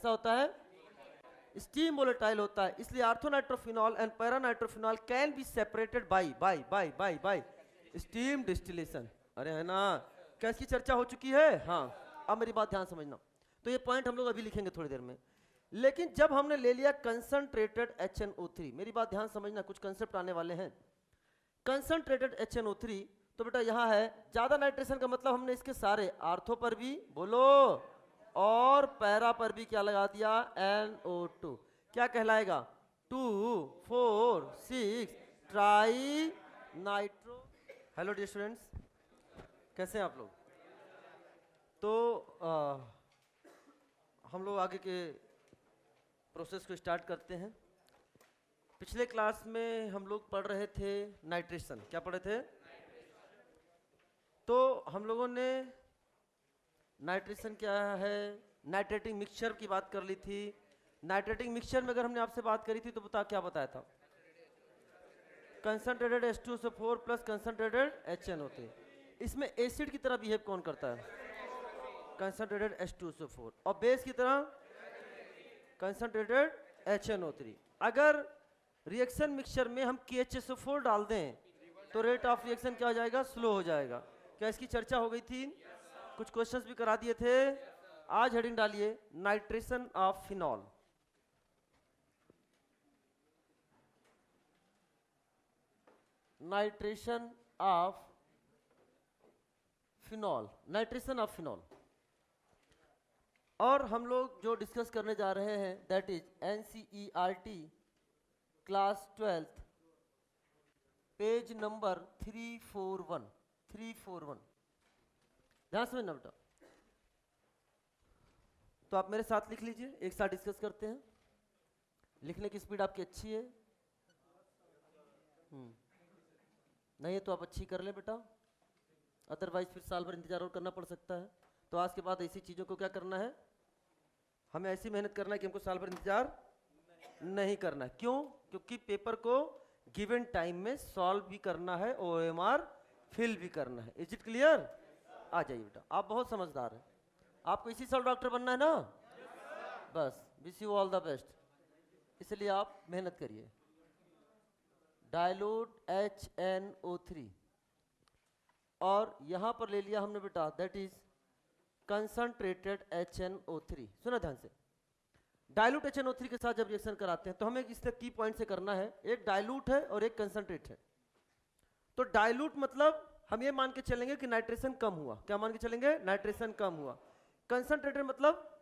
कैसा होता है? स्टीम वोलेटाइल होता है, इसलिए orthonitrophenol and paranitrophenol can be separated by steam distillation. अरे है ना, क्या इसकी चर्चा हो चुकी है? हाँ, अब मेरी बात ध्यान समझना। तो ये पॉइंट हम लोग अभी लिखेंगे थोड़ी देर में। लेकिन जब हमने ले लिया कंसंट्रेटेड HNO3, मेरी बात ध्यान समझना, कुछ कंसेप्ट आने वाले हैं। कंसंट्रेटेड HNO3, तो बेटा यहाँ है ज्यादा नाइट्रेशन का मतलब हमने इसके सारे आर्थो पर भी बोलो और पैरा पर भी क्या लगा दिया? NO2। क्या कहलाएगा? 2,4,6 tri nitro. Hello dear students, कैसे हैं आप लोग? तो हम लोग आगे के प्रोसेस को स्टार्ट करते हैं। पिछले क्लास में हम लोग पढ़ रहे थे नाइट्रेशन। क्या पढ़े थे? तो हम लोगों ने नाइट्रेशन क्या है, नाइट्रेटिंग मिक्सचर की बात कर ली थी। नाइट्रेटिंग मिक्सचर में अगर हमने आपसे बात करी थी तो क्या बताया था? Concentrated H2SO4 plus concentrated HNO3। इसमें एसिड की तरह बिहेव कौन करता है? Concentrated H2SO4। और बेस की तरह कंसंट्रेटेड HNO3। अगर रिएक्शन मिक्सचर में हम KHSO4 डाल दें तो रेट ऑफ रिएक्शन क्या हो जाएगा? स्लो हो जाएगा। क्या इसकी चर्चा हो गई थी? कुछ क्वेश्चंस भी करा दिए थे। आज हेडिंग डालिए nitration of phenol. Nitration of phenol, nitration of phenol. और हम लोग जो डिस्कस करने जा रहे हैं that is NCERT class 12th page number 341। ध्यान समझना बेटा। तो आप मेरे साथ लिख लीजिए, एक साथ डिस्कस करते हैं। लिखने की स्पीड आपकी अच्छी है? नहीं है तो आप अच्छी कर ले बेटा, अदरवाइज फिर साल भर इंतजार और करना पड़ सकता है। तो आज के बाद ऐसी चीज़ों को क्या करना है? हमें ऐसी मेहनत करना है कि हमको साल भर इंतजार नहीं करना है। क्यों? क्योंकि पेपर को गिवन टाइम में सॉल्व भी करना है, OMR फिल भी करना है। Is it clear? आ जाइए बेटा, आप बहुत समझदार हैं। आपको इसी साल डॉक्टर बनना है ना? बस wish you all the best, इसलिए आप मेहनत करिए। डाइल्यूट HNO3 और यहां पर ले लिया हमने बेटा दैट इज कंसंट्रेटेड HNO3। सुना ध्यान से। डाइल्यूट HNO3 के साथ जब रिएक्शन कराते हैं तो हमें इस की पॉइंट से करना है, एक डाइल्यूट है और एक कंसंट्रेट है। तो डाइल्यूट मतलब हम ये मान के चलेंगे कि नाइट्रेशन कम हुआ। क्या मान के चलेंगे? नाइट्रेशन कम हुआ। कंसंट्रेटेड मतलब,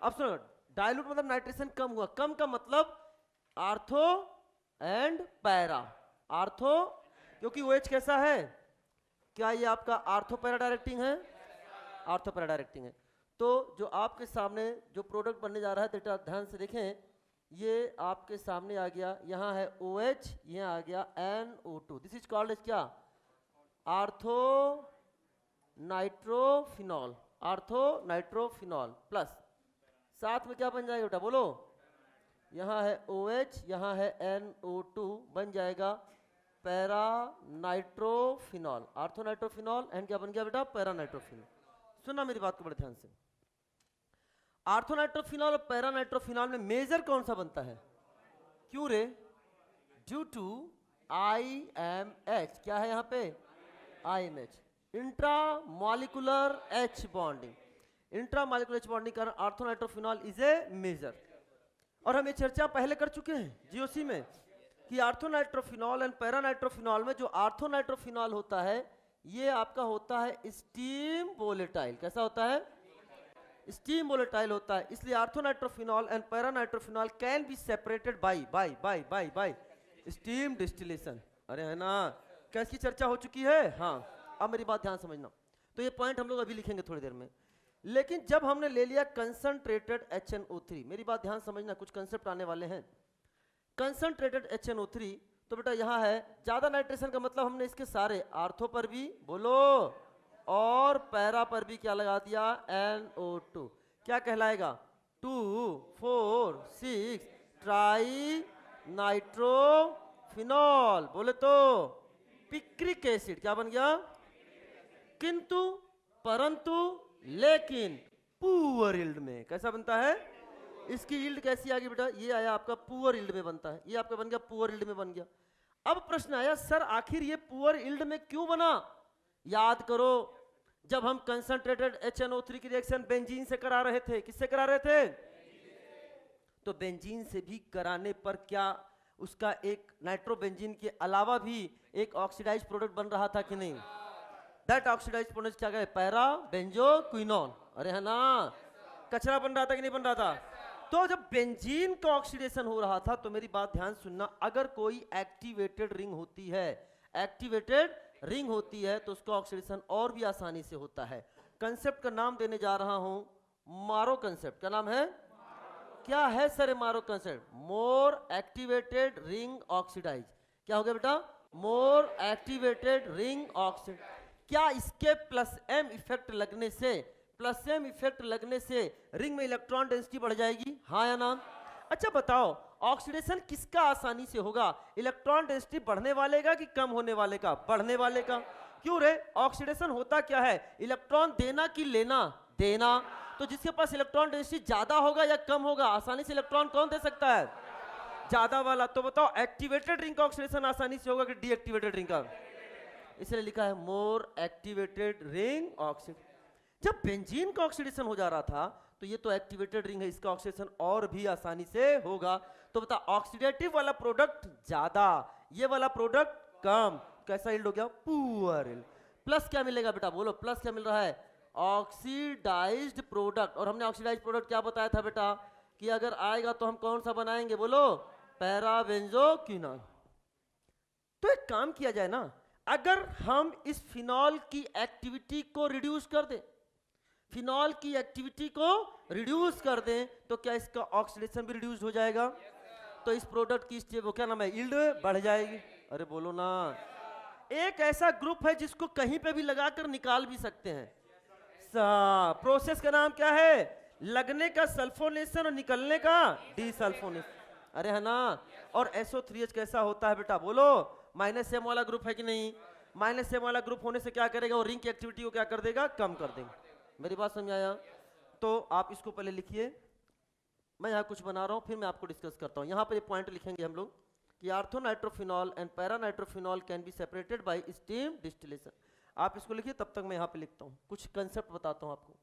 अब सुनो, डाइल्यूट मतलब नाइट्रेशन कम हुआ। कम का मतलब आर्थो एंड पैरा। आर्थो क्योंकि OH कैसा है? क्या ये आपका आर्थो पैरा डायरेक्टिंग है? आर्थो पैरा डायरेक्टिंग है। तो जो आपके सामने जो प्रोडक्ट बनने जा रहा है बेटा ध्यान से देखें, ये आपके सामने आ गया, यहाँ है OH, यहाँ आ गया NO2। This is called as क्या? Ortho nitrophenol. Ortho nitrophenol plus साथ में क्या बन जाएगा बेटा? बोलो। यहाँ है OH, यहाँ है NO2, बन जाएगा para nitrophenol. Ortho nitrophenol and क्या बन गया बेटा? Para nitrophenol. सुनना मेरी बात को बड़े ध्यान से। आर्थो नाइट्रोफिनॉल और पैरा नाइट्रोफिनॉल में मेजर कौन सा बनता है? क्यों रे? Due to IMH। क्या है यहाँ पे? IMH, intramolecular H bonding. Intramolecular H bonding कारण ortho nitrophenol is a major. और हम ये चर्चा पहले कर चुके हैं GOC में कि ortho nitrophenol and para nitrophenol में जो आर्थो नाइट्रोफिनॉल होता है ये आपका होता है स्टीम वोलेटाइल। कैसा होता है? स्टीम वोलेटाइल होता है, इसलिए ortho nitrophenol and para nitrophenol can be separated by steam distillation. अरे है ना, क्या इसकी चर्चा हो चुकी है? हाँ, अब मेरी बात ध्यान समझना। तो ये पॉइंट हम लोग अभी लिखेंगे थोड़ी देर में। लेकिन जब हमने ले लिया कंसंट्रेटेड HNO3, मेरी बात ध्यान समझना, कुछ कंसेप्ट आने वाले हैं। कंसंट्रेटेड HNO3, तो बेटा यहाँ है ज्यादा नाइट्रेशन का मतलब हमने इसके सारे आर्थो पर भी बोलो और पैरा पर भी क्या लगा दिया? NO2। क्या कहलाएगा? 2,4,6 ट्राई नाइट्रोफिनॉल। बोले तो पिक्रिक एसिड। क्या बन गया? किंतु परंतु लेकिन पुअर यील्ड में। कैसा बनता है? इसकी यील्ड कैसी आ गई बेटा, ये आया आपका पुअर यील्ड में बनता है, ये आपका बन गया पुअर यील्ड में बन गया। अब प्रश्न आया सर आखिर ये पुअर यील्ड में क्यों बना? याद करो जब हम कंसंट्रेटेड HNO3 की रिएक्शन बेंजीन से करा रहे थे, किससे करा रहे थे? तो बेंजीन से भी कराने पर क्या उसका एक नाइट्रोबेंजीन के अलावा भी एक ऑक्सीडाइज्ड प्रोडक्ट बन रहा था कि नहीं? दैट ऑक्सीडाइज्ड प्रोडक्ट क्या है? Para benzoquinone. अरे है ना, कचरा बन रहा था कि नहीं बन रहा था? तो जब बेंजीन का ऑक्सीडेशन हो रहा था, तो मेरी बात ध्यान सुनना, अगर कोई एक्टिवेटेड रिंग होती है, एक्टिवेटेड रिंग होती है तो उसका ऑक्सीडेशन और भी आसानी से होता है। कंसेप्ट का नाम देने जा रहा हूं मारो कंसेप्ट। क्या नाम है? क्या है सर मारो कंसेप्ट? मोर एक्टिवेटेड रिंग ऑक्सीडाइज। क्या हो गया बेटा? मोर एक्टिवेटेड रिंग ऑक्सीड। क्या इसके प्लस एम इफेक्ट लगने से, प्लस एम इफेक्ट लगने से रिंग में इलेक्ट्रॉन डेंसिटी बढ़ जाएगी? हाँ या ना? अच्छा बताओ ऑक्सीडेशन किसका आसानी से होगा? इलेक्ट्रॉन डेंसिटी बढ़ने वाले का कि कम होने वाले का? बढ़ने वाले का। क्यों रे? ऑक्सीडेशन होता क्या है? इलेक्ट्रॉन देना कि लेना? देना। तो जिसके पास इलेक्ट्रॉन डेंसिटी ज्यादा होगा या कम होगा, आसानी से इलेक्ट्रॉन कौन दे सकता है? ज्यादा वाला। तो बताओ एक्टिवेटेड रिंग का ऑक्सीडेशन आसानी से होगा कि डीएक्टिवेटेड रिंग का? इसलिए लिखा है मोर एक्टिवेटेड रिंग ऑक्सीड। जब बेंजीन का ऑक्सीडेशन हो जा रहा था तो ये तो एक्टिवेटेड रिंग है, इसका ऑक्सीडेशन और भी आसानी से होगा। तो बता ऑक्सीडेटिव वाला प्रोडक्ट ज्यादा, ये वाला प्रोडक्ट कम, कैसा यील्ड हो गया? Poor yield. प्लस क्या मिलेगा बेटा? बोलो प्लस क्या मिल रहा है? Oxidised product. और हमने ऑक्सीडाइज्ड प्रोडक्ट क्या बताया था बेटा कि अगर आएगा तो हम कौन सा बनाएंगे? बोलो पैराबेंजोक्विनोन। तो एक काम किया जाए ना, अगर हम इस फिनॉल की एक्टिविटी को रिड्यूस कर दें, फिनॉल की एक्टिविटी को रिड्यूस कर दें, तो क्या इसका ऑक्सीडेशन भी रिड्यूस हो जाएगा? तो इस प्रोडक्ट की वो क्या नाम है? यील्ड बढ़ जाएगी। अरे बोलो ना। एक ऐसा ग्रुप है जिसको कहीं पे भी लगाकर निकाल भी सकते हैं। प्रोसेस का नाम क्या है? लगने का सल्फोनेशन और निकलने का डीसल्फोनेशन। अरे है ना। और SO3H कैसा होता है बेटा? बोलो माइनस एम वाला ग्रुप है कि नहीं? माइनस एम वाला ग्रुप होने से क्या करेगा? वो रिंग की एक्टिविटी को क्या कर देगा? कम कर देगा। मेरी बात समझाया? तो आप इसको पहले लिखिए, मैं यहाँ कुछ बना रहा हूँ फिर मैं आपको डिस्कस करता हूँ। यहाँ पर ये पॉइंट लिखेंगे हम लोग कि orthonitrophenol and paranitrophenol can be separated by steam distillation. आप इसको लिखिए, तब तक मैं यहाँ पे लिखता हूँ, कुछ कंसेप्ट बताता हूँ आपको।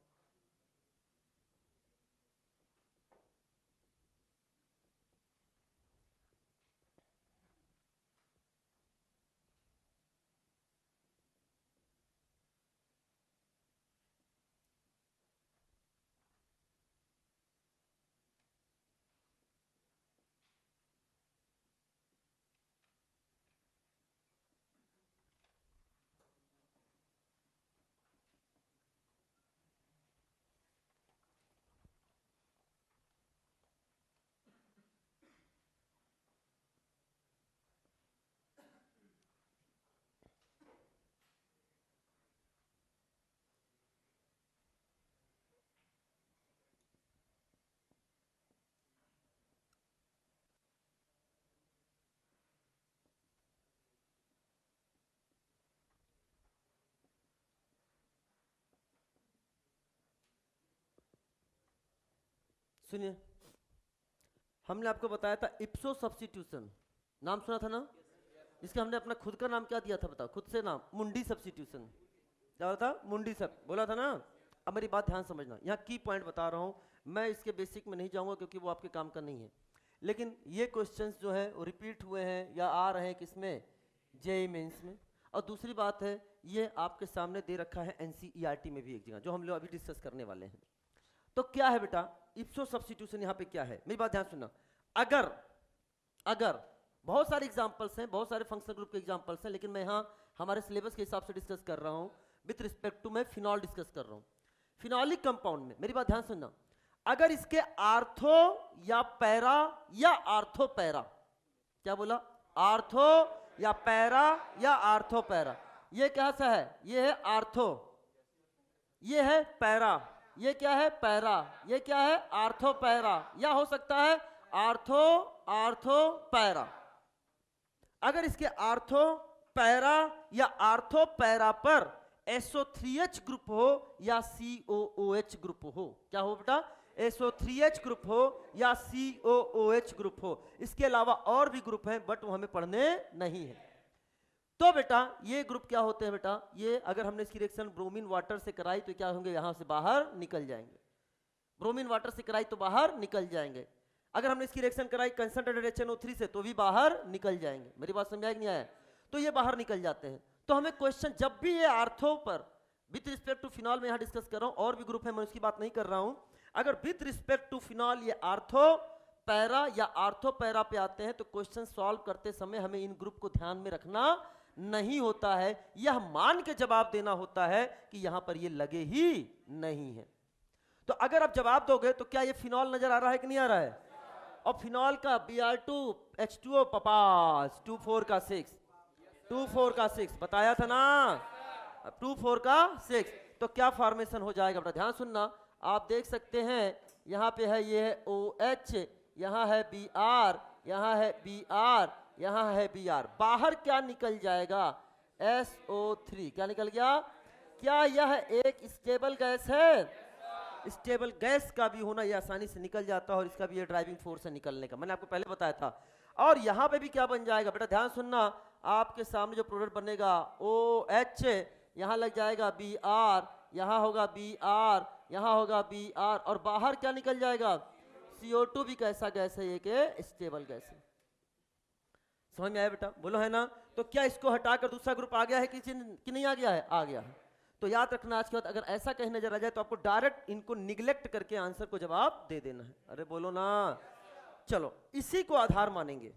सुनिए, हमने आपको बताया था इप्सो सब्स्टिट्यूशन, नाम सुना था ना? इसका हमने अपना खुद का नाम क्या दिया था बताओ? खुद से नाम मुंडी सब्स्टिट्यूशन। क्या था? मुंडी सब बोला था ना। अब मेरी बात ध्यान समझना, यहाँ की पॉइंट बता रहा हूँ मैं, इसके बेसिक में नहीं जाऊँगा क्योंकि वो आपके काम का नहीं है, लेकिन ये क्वेश्चंस जो है वो रिपीट हुए हैं या आ रहे हैं किसमें? जेईई मेंस में। और दूसरी बात है ये आपके सामने दे रखा है NCERT में भी एक जगह, जो हम लोग अभी डिस्कस करने वाले हैं। तो क्या है बेटा इप्सो सब्स्टिट्यूशन? यहाँ पे क्या है मेरी बात ध्यान सुनना। अगर अगर बहुत सारे एग्जांपल्स हैं, बहुत सारे फंक्शनल ग्रुप के एग्जांपल्स हैं, लेकिन मैं यहाँ हमारे सिलेबस के हिसाब से डिस्कस कर रहा हूँ, विथ रिस्पेक्ट टू मैं फिनॉल डिस्कस कर रहा हूँ। फिनॉलिक कंपाउंड में मेरी बात ध्यान सुनना, अगर इसके आर्थो या पैरा या आर्थो पैरा, क्या बोला? आर्थो या पैरा या आर्थो पैरा, ये क्या सा है? ये है आर्थो, ये है पैरा, ये क्या है? पैरा, ये क्या है? आर्थो पैरा, या हो सकता है आर्थो आर्थो पैरा। अगर इसके आर्थो पैरा या आर्थो पैरा पर SO3H ग्रुप हो या COOH ग्रुप हो, क्या हो बेटा? SO3H ग्रुप हो या COOH ग्रुप हो, इसके अलावा और भी ग्रुप हैं बट वो हमें पढ़ने नहीं है। तो बेटा ये ग्रुप क्या होते हैं बेटा, ये अगर हमने इसकी रिएक्शन ब्रोमीन वाटर से कराई तो क्या होंगे, यहां से बाहर निकल जाएंगे। ब्रोमीन वाटर से कराई तो बाहर निकल जाएंगे। अगर हमने इसकी रिएक्शन कराई कंसंट्रेटेड HNO3 से तो भी बाहर निकल जाएंगे। मेरी बात समझ नहीं आया? तो ये बाहर निकल जाते हैं। तो हमें क्वेश्चन जब भी ये आर्थो पर विथ रिस्पेक्ट टू फिनॉल में यहाँ डिस्कस कर रहा हूँ, और भी ग्रुप है मैं उसकी बात नहीं कर रहा हूँ, अगर विथ रिस्पेक्ट टू फिनॉल ये आर्थो पैरा या आर्थो पैरा पे आते हैं तो क्वेश्चन सॉल्व करते समय हमें इन ग्रुप को ध्यान में रखना नहीं होता है, यह मान के जवाब देना होता है कि यहां पर ये लगे ही नहीं है। तो अगर आप जवाब दोगे तो क्या ये फिनॉल नजर आ रहा है कि नहीं आ रहा है? और फिनॉल का Br2H2O पपास 2,4 का 6, 2,4 का 6 बताया था ना, 2,4 का 6, तो क्या फॉर्मेशन हो जाएगा बेटा, ध्यान सुनना। आप देख सकते हैं यहाँ पे है, ये है OH, यहाँ है Br, यहाँ है Br, यहाँ है Br, बाहर क्या निकल जाएगा, SO3। क्या निकल गया? क्या यह एक स्टेबल गैस है? स्टेबल गैस का भी होना ये आसानी से निकल जाता है और इसका भी ये ड्राइविंग फोर्स है निकलने का, मैंने आपको पहले बताया था। और यहाँ पे भी क्या बन जाएगा बेटा, ध्यान सुनना, आपके सामने जो प्रोडक्ट बनेगा OH, यहाँ लग जाएगा Br, यहाँ होगा Br, यहाँ होगा Br, और बाहर क्या निकल जाएगा, CO2 भी कैसा गैस है, एक स्टेबल गैस है। समझ में आया बेटा? बोलो है ना? तो क्या इसको हटाकर दूसरा ग्रुप आ गया है कि नहीं आ गया है? आ गया है। तो याद रखना आज के बाद अगर ऐसा कहीं नजर आ जाए तो आपको डायरेक्ट इनको निगलेक्ट करके आंसर को जवाब दे देना है। अरे बोलो ना। चलो इसी को आधार मानेंगे,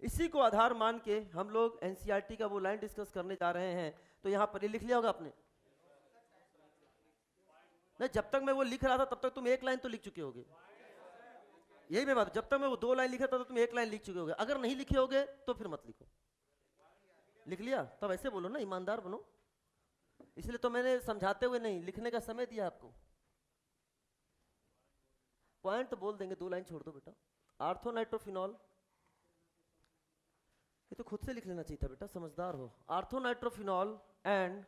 इसी को आधार मान के हम लोग एनसीईआरटी का वो लाइन डिस्कस करने जा रहे हैं। तो यहाँ पर ये लिख लिया होगा आपने, नहीं जब तक मैं वो लिख रहा था तब तक तुम एक लाइन तो लिख चुके होगे, यही मैं बात, जब तक मैं वो 2 लाइन लिखा था तो तुम 1 लाइन लिख चुके होगे। अगर नहीं लिखे होगे तो फिर मत लिखो। लिख लिया तब ऐसे बोलो ना, ईमानदार बनो। इसलिए तो मैंने समझाते हुए नहीं, लिखने का समय दिया आपको। पॉइंट तो बोल देंगे, 2 लाइन छोड़ दो बेटा। आर्थोनाइट्रोफिनॉल, ये तो खुद से लिख लेना चाहिए था बेटा, समझदार हो। आर्थोनाइट्रोफिनॉल एंड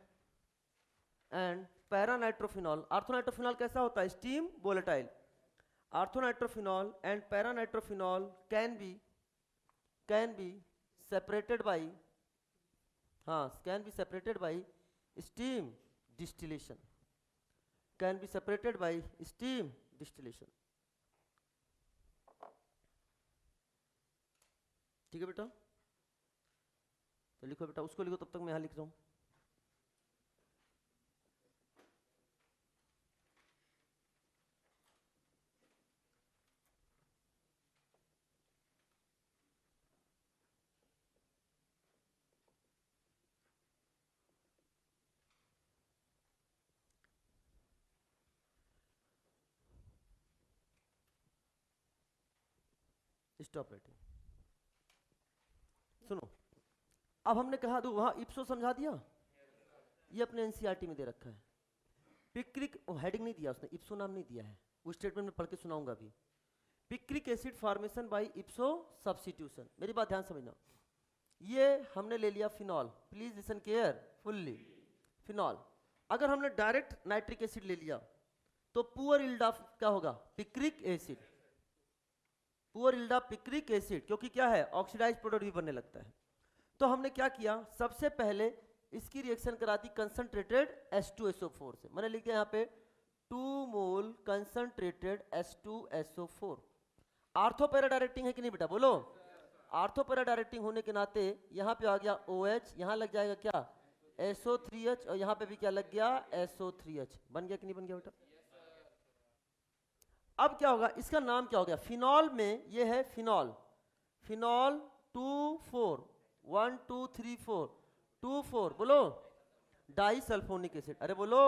पैरानाइट्रोफिनॉल। आर्थोनाइट्रोफिनॉल कैसा होता है? Steam volatile. Orthonitrophenol and paranitrophenol can be separated by, can be separated by steam distillation, can be separated by steam distillation। ठीक है बेटा? तो लिखो बेटा, उसको लिखो, तब तक मैं यहां लिख रहा हूं। Stop writing. सुनो, अब हमने कहा तो वहां इप्सो समझा दिया, ये अपने एनसीईआरटी में दे रखा है। पिक्रिक, हेडिंग नहीं दिया उसने, इप्सो नाम नहीं दिया है, वो स्टेटमेंट में पढ़ के सुनाऊंगा भी। Picric acid formation by इप्सो substitution. मेरी बात ध्यान समझना, ये हमने ले लिया phenol, please listen carefully. Phenol, अगर हमने डायरेक्ट नाइट्रिक एसिड ले लिया तो पुअर यील्ड ऑफ क्या होगा, picric acid, poor yield of picric acid, क्योंकि क्या है, ऑक्सीडाइज प्रोडक्ट भी बनने लगता है। तो हमने क्या किया, सबसे पहले इसकी रिएक्शन करा दी कंसंट्रेटेड H2SO4 से। मैंने लिख दिया यहाँ पे 2 मोल कंसंट्रेटेड H2SO4। आर्थोपैरा डायरेक्टिंग है कि नहीं बेटा, बोलो। आर्थोपैरा डायरेक्टिंग होने के नाते यहाँ पे आ गया OH, यहाँ लग जाएगा क्या, SO3H, और यहाँ पे भी क्या लग गया, SO3H। बन गया कि नहीं बन गया बेटा? अब क्या होगा, इसका नाम क्या हो गया, फिनॉल में ये है फिनॉल, फिनॉल 2,4, 1 2 3 4, 2,4, बोलो डाई सल्फोनिक एसिड। अरे बोलो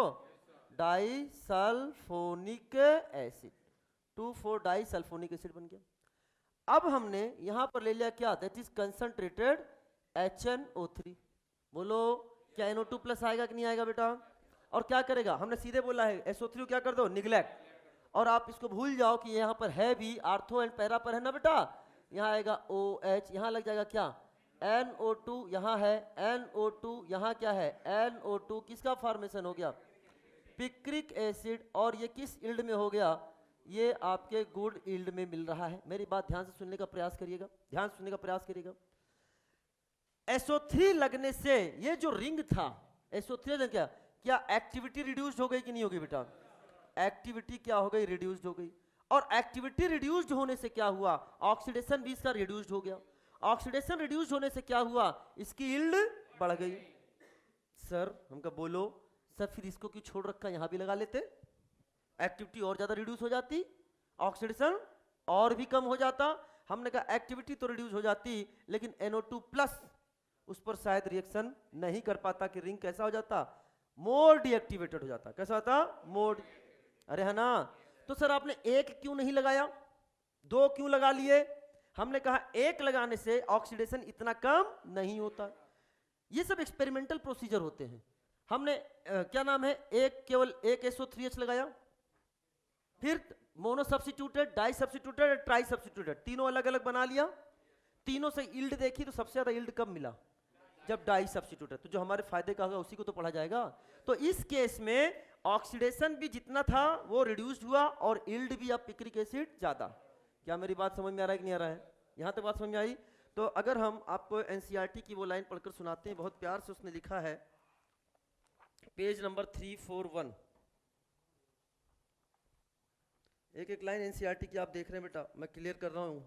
di sulphonic acid, 2,4 di sulphonic acid बन गया। अब हमने यहां पर ले लिया क्या, दैट इज कंसंट्रेटेड HNO3। बोलो क्या NO2 प्लस आएगा कि नहीं आएगा बेटा? और क्या करेगा, हमने सीधे बोला है SO3 क्या कर दो, निगलेक्ट। और आप इसको भूल जाओ कि यहाँ पर है भी, आर्थो एंड पैरा पर है ना बेटा, यहाँ आएगा OH, यहाँ लग जाएगा क्या, NO2, यहाँ है NO2, यहाँ क्या है NO2, किसका फॉर्मेशन हो गया, पिक्रिक एसिड। और ये किस यील्ड में हो गया, ये आपके गुड यील्ड में मिल रहा है। मेरी बात ध्यान से सुनने का प्रयास करिएगा, ध्यान से सुनने का प्रयास करिएगा। SO3 लगने से ये जो रिंग था, SO3 ने क्या एक्टिविटी रिड्यूस्ड हो गई कि नहीं होगी बेटा? एक्टिविटी क्या हो गई? रिड्यूस्ड हो गई। और एक्टिविटी रिड्यूस्ड होने से क्या हुआ? ऑक्सीडेशन भी इसका रिड्यूस्ड हो गया। ऑक्सीडेशन रिड्यूस्ड होने से क्या हुआ? इसकी यील्ड बढ़ गई। सर हमका बोलो सर, फिर इसको क्यों छोड़ रखा, यहां भी लगा लेते, एक्टिविटी और ज्यादा रिड्यूस हो जाती, ऑक्सीडेशन और भी कम हो जाता। हमने कहा एक्टिविटी तो रिड्यूस हो जाती लेकिन NO2 प्लस उस पर शायद रिएक्शन नहीं कर पाता कि रिंग कैसा हो जाता? मोर डीएक्टिवेटेड हो जाता। कैसा होता? मोर। अरे है ना? तो सर आपने एक क्यों नहीं लगाया, दो क्यों लगा लिए? हमने कहा एक लगाने से ऑक्सीडेशन इतना कम नहीं होता। ये सब एक्सपेरिमेंटल प्रोसीजर होते हैं। हमने क्या नाम है, एक केवल एक SO3H लगाया, फिर mono substituted, di substituted, tri substituted, तीनों अलग अलग बना लिया। तीनों से यील्ड देखी तो सबसे ज्यादा यील्ड कब मिला? जब डाई सब्स्टिट्यूटेड। तो जो हमारे फायदे का होगा उसी को तो पढ़ा जाएगा। तो इस केस में ऑक्सीडेशन भी जितना था वो रिड्यूस्ड हुआ और यील्ड भी, अब पिक्रिक एसिड ज्यादा। क्या मेरी बात समझ में आ रहा है कि नहीं आ रहा है? यहां तक बात समझ में आई? तो अगर हम आपको NCERT की वो लाइन पढ़कर सुनाते हैं, बहुत प्यार से उसने लिखा है, पेज नंबर 341। एक एक लाइन NCERT की आप देख रहे हैं बेटा, मैं क्लियर कर रहा हूं।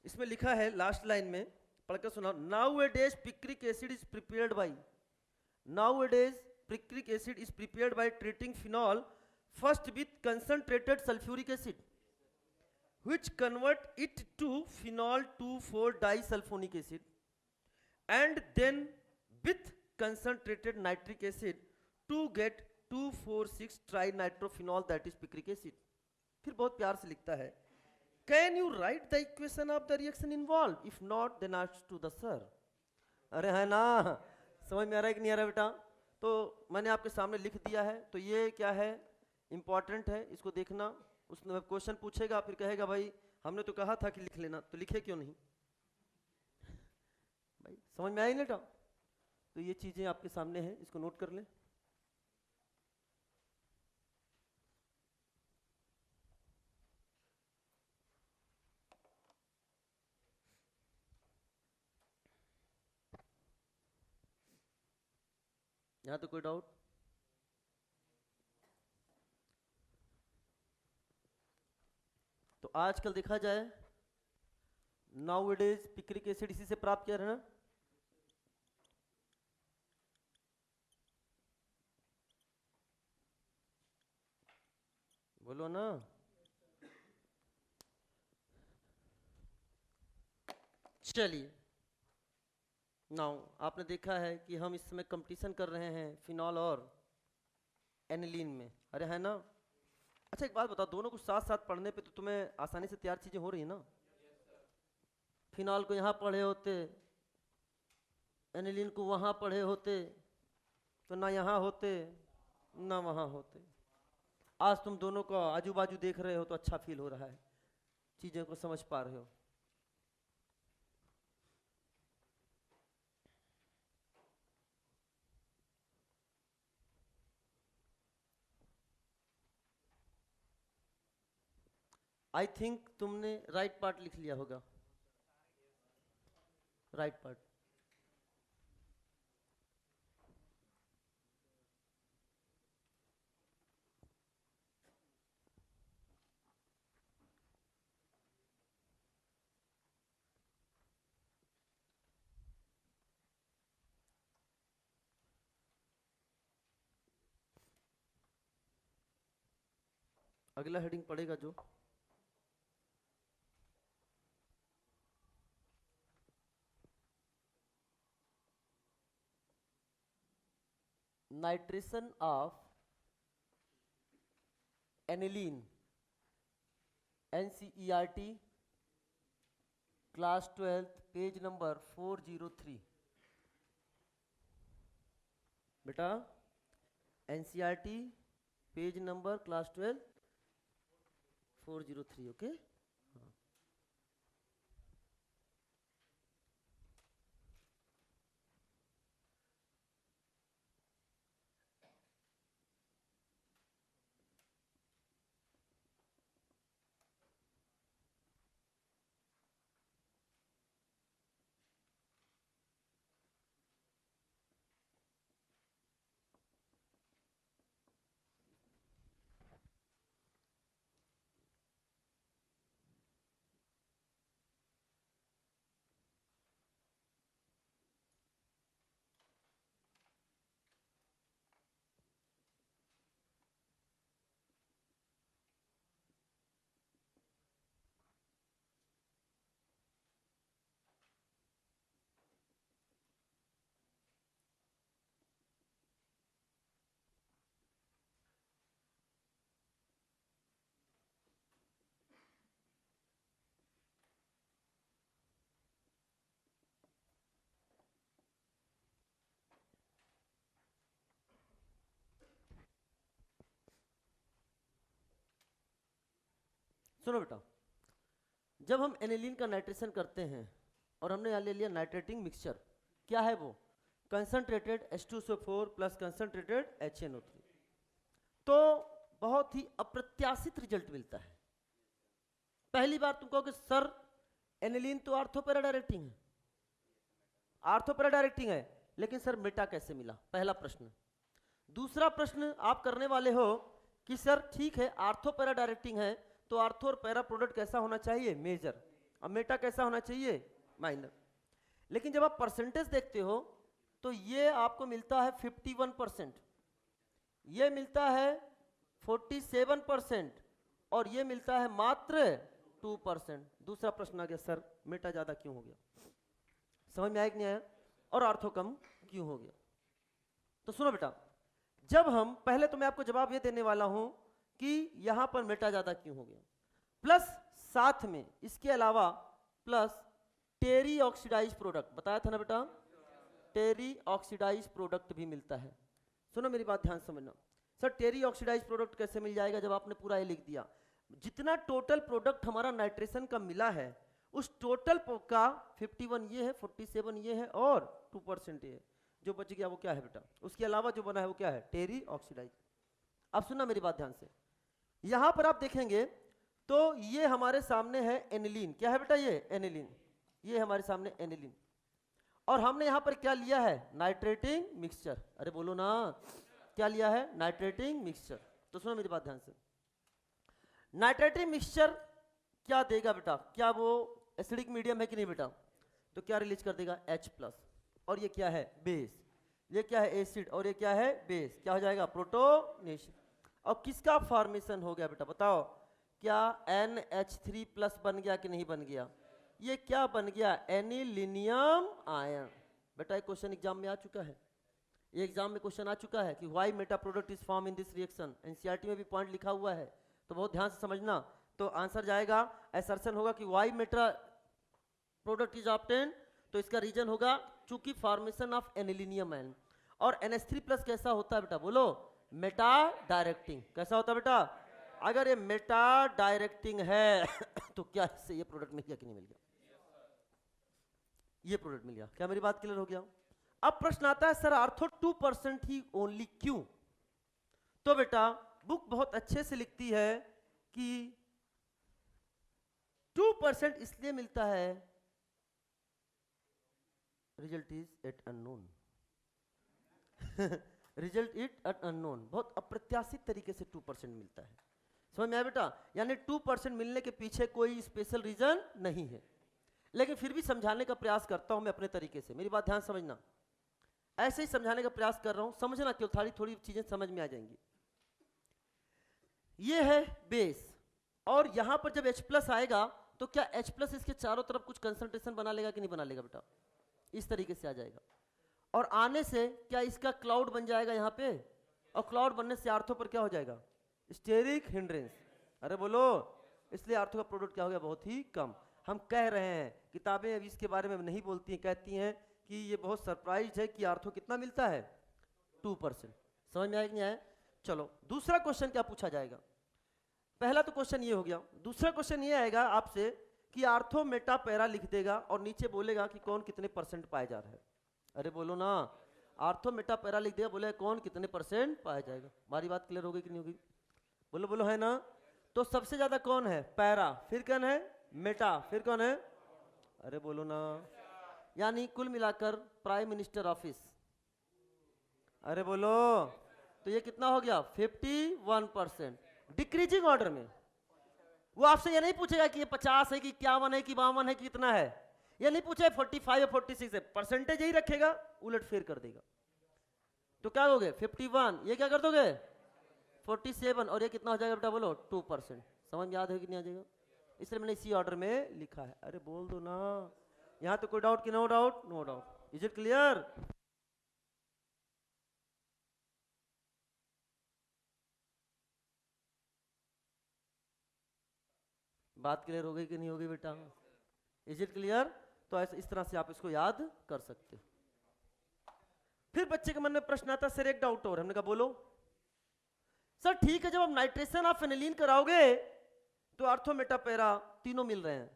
इसमें लिखा है लास्ट लाइन में, पढ़कर सुना। Nowadays picric acid is prepared by, nowadays picric acid is prepared by treating phenol first with concentrated sulfuric acid, which convert it to phenol 2,4-disulfonic acid, and then with concentrated nitric acid to get 2,4,6-trinitrophenol, that is picric acid। फिर बहुत प्यार से लिखता है, Can you write the equation of the reaction involved? If not, then ask to the sir। अरे है ना, समझ में आ रहा है कि नहीं आ रहा बेटा? तो मैंने आपके सामने लिख दिया है। तो ये क्या है, इंपॉर्टेंट है, इसको देखना। उसने क्वेश्चन पूछेगा, फिर कहेगा भाई हमने तो कहा था कि लिख लेना, तो लिखे क्यों नहीं? भाई समझ में आई बेटा? तो ये चीजें आपके सामने हैं, इसको नोट कर लें। यहां तो कोई डाउट? तो आजकल देखा जाए, नाउअडेज पिक्रिक एसिड इसी से प्राप्त किया है ना। बोलो ना। चलिए, नाउ आपने देखा है कि हम इस समय कंपटीशन कर रहे हैं फिनॉल और एनिलीन में। अरे है ना? अच्छा एक बात बताओ, दोनों को साथ साथ पढ़ने पे तो तुम्हें आसानी से तैयार चीजें हो रही है ना? फिनॉल को यहाँ पढ़े होते, एनिलीन को वहाँ पढ़े होते, तो ना यहाँ होते ना वहाँ होते। आज तुम दोनों को आजू बाजू देख रहे हो तो अच्छा फील हो रहा है, चीजें को समझ पा रहे हो। आई थिंक तुमने राइट पार्ट लिख लिया होगा, राइट पार्ट। अगला हेडिंग पड़ेगा जो nitration of aniline, NCERT class 12 page number 403। बेटा NCERT page number class 12 403। Okay हाँ। सुनो बेटा, जब हम एनिलीन का नाइट्रेशन करते हैं और हमने यहाँ ले लिया नाइट्रेटिंग मिक्सचर, क्या है वो? Concentrated H2SO4 plus concentrated HNO3, तो बहुत ही अप्रत्याशित रिजल्ट मिलता है। पहली बार तुम कहोगे सर एनिलीन तो आर्थोपैरा डायरेक्टिंग है, आर्थोपैरा डायरेक्टिंग है, लेकिन सर मेटा कैसे मिला? पहला प्रश्न। दूसरा प्रश्न आप करने वाले हो कि सर ठीक है आर्थोपैरा डायरेक्टिंग है, तो आर्थो और पैरा प्रोडक्ट कैसा होना चाहिए? मेजर। अब मेटा कैसा होना चाहिए? माइनर। लेकिन जब आप परसेंटेज देखते हो तो ये आपको मिलता है 51%, ये मिलता है 47% और ये मिलता है मात्र 2%। दूसरा प्रश्न आ गया सर मेटा ज्यादा क्यों हो गया? समझ में आया कि नहीं आया? और आर्थो कम क्यों हो गया? तो सुनो बेटा, जब हम पहले तो मैं आपको जवाब ये देने वाला हूं कि यहां पर मेटा ज्यादा क्यों हो गया, प्लस साथ में इसके अलावा प्लस टेरी ऑक्सीडाइज प्रोडक्ट बताया था ना बेटा, टेरी ऑक्सीडाइज प्रोडक्ट भी मिलता है। सुनो मेरी बात ध्यान समझना। सर टेरी ऑक्सीडाइज प्रोडक्ट कैसे मिल जाएगा? जब आपने पूरा ये लिख दिया, जितना टोटल प्रोडक्ट हमारा नाइट्रेशन का मिला है उस टोटल का 51 ये है, 47 ये है और 2% ये है, जो बच गया वो क्या है बेटा? उसके अलावा जो बना है वो क्या है? टेरी ऑक्सीडाइज। अब सुनना मेरी बात ध्यान से, यहां पर आप देखेंगे तो ये हमारे सामने है एनिलीन। क्या है बेटा? ये एनिलीन, ये हमारे सामने एनिलीन, और हमने यहां पर क्या लिया है? Nitrating mixture. अरे बोलो ना, क्या लिया है? Nitrating mixture. तो सुनो मेरी बात ध्यान से, नाइट्रेटिंग मिक्सचर क्या देगा बेटा? क्या वो एसिडिक मीडियम है कि नहीं बेटा? तो क्या रिलीज कर देगा? H+। और ये क्या है? बेस। ये क्या है? एसिड। और ये क्या है? बेस। क्या हो जाएगा? प्रोटोनेशन। और किसका फॉर्मेशन हो गया बेटा? बताओ, क्या NH3+ बन गया कि नहीं बन गया? ये क्या बन गया? Anilinium ion. बेटा एक क्वेश्चन एग्जाम में आ चुका है, ये एग्जाम में क्वेश्चन आ चुका है कि why Meta product is form in this reaction. NCERT में भी पॉइंट लिखा हुआ है, तो बहुत ध्यान से समझना। तो आंसर जाएगा, असर्शन होगा कि why Meta product is obtain, तो इसका रीजन होगा चूंकि फॉर्मेशन ऑफ एनिलीनियम आयन। और NH3+ कैसा होता है बेटा? बोलो, मेटा डायरेक्टिंग। कैसा होता है बेटा? अगर ये मेटा डायरेक्टिंग है तो क्या इससे ये प्रोडक्ट मिल गया कि नहीं मिल गया? ये प्रोडक्ट मिल गया। क्या मेरी बात क्लियर हो गया? अब प्रश्न आता है सर आर्थो 2% ही ओनली क्यों? तो बेटा बुक बहुत अच्छे से लिखती है कि 2% इसलिए मिलता है, result is at unknown. Result it at unknown, बहुत अप्रत्याशित तरीके से 2% मिलता है। समझ में आया बेटा? यानी 2% मिलने के पीछे कोई स्पेशल रीजन नहीं है, लेकिन फिर भी समझाने का प्रयास करता हूं मैं अपने तरीके से। मेरी बात ध्यान समझना, ऐसे ही समझाने का प्रयास कर रहा हूं, समझना क्यों, थोड़ी चीजें समझ में आ जाएंगी। ये है बेस, और यहां पर जब H+ आएगा तो क्या H+ इसके चारों तरफ कुछ कंसंट्रेशन बना लेगा कि नहीं बना लेगा बेटा? इस तरीके से आ जाएगा, और आने से क्या इसका क्लाउड बन जाएगा यहाँ पे, और क्लाउड बनने से आर्थो पर क्या हो जाएगा? Steric hindrance. अरे बोलो, इसलिए आर्थो का प्रोडक्ट क्या हो गया? बहुत ही कम। हम कह रहे हैं, किताबें अभी इसके बारे में नहीं बोलती हैं, कहती हैं कि ये बहुत सरप्राइज है कि आर्थो कितना मिलता है? 2%। समझ में आया कि नहीं आया? चलो दूसरा क्वेश्चन क्या पूछा जाएगा? पहला तो क्वेश्चन ये हो गया, दूसरा क्वेश्चन ये आएगा आपसे कि आर्थो मेटा पैरा लिख देगा और नीचे बोलेगा कि कौन कितने % पाया जा रहा है। अरे बोलो ना, आर्थो मेटा पैरा लिख देगा, बोले कौन कितने % पाया जाएगा। हमारी बात क्लियर हो गई कि नहीं होगी? बोलो बोलो, है ना? तो सबसे ज्यादा कौन है? पैरा। फिर कौन है? मेटा। फिर कौन है? अरे बोलो ना, यानी कुल मिलाकर प्राइम मिनिस्टर ऑफिस। अरे बोलो, तो ये कितना हो गया? 51%। डिक्रीजिंग ऑर्डर में। वो आपसे ये नहीं पूछेगा कि ये 50 है कि 51 है कि 52 है कि कितना है, ये नहीं पूछे 45 या 46 है, परसेंटेज यही रखेगा, उलट फेर कर देगा। तो क्या हो गए? 51, ये क्या कर दोगे? 47, और ये कितना हो जाएगा बेटा? बोलो 2%। समझ में याद है कि नहीं आ जाएगा? इसलिए मैंने इसी ऑर्डर में लिखा है। अरे बोल दो ना, यहां तो कोई डाउट कि no doubt? No doubt. Is it clear? बात क्लियर हो गई कि नहीं होगी बेटा? Is it clear? तो ऐसे इस तरह से आप इसको याद कर सकते हो। फिर बच्चे के मन में प्रश्न आता है, सर एक डाउट और। हमने कहा बोलो। सर ठीक है, जब आप नाइट्रेशन ऑफ एनिलीन कराओगे तो आर्थो मेटा पैरा तीनों मिल रहे हैं।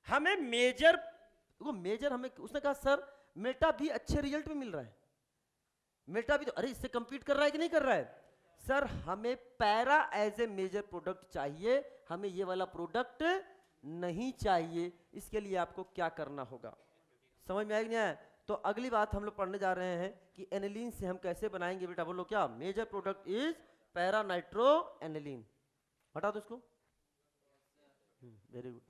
हमें मेजर, वो मेजर हमें, उसने कहा सर मेटा भी अच्छे रिजल्ट में मिल रहा है, मेटा भी तो अरे इससे कंपीट कर रहा है कि नहीं कर रहा है। सर हमें para as a major product चाहिए, हमें ये वाला प्रोडक्ट नहीं चाहिए। इसके लिए आपको क्या करना होगा, समझ में आएगा नहीं आया? तो अगली बात हम लोग पढ़ने जा रहे हैं कि एनिलीन से हम कैसे बनाएंगे। बेटा बोलो क्या, major product is para nitro aniline. हटा दो इसको, वेरी गुड।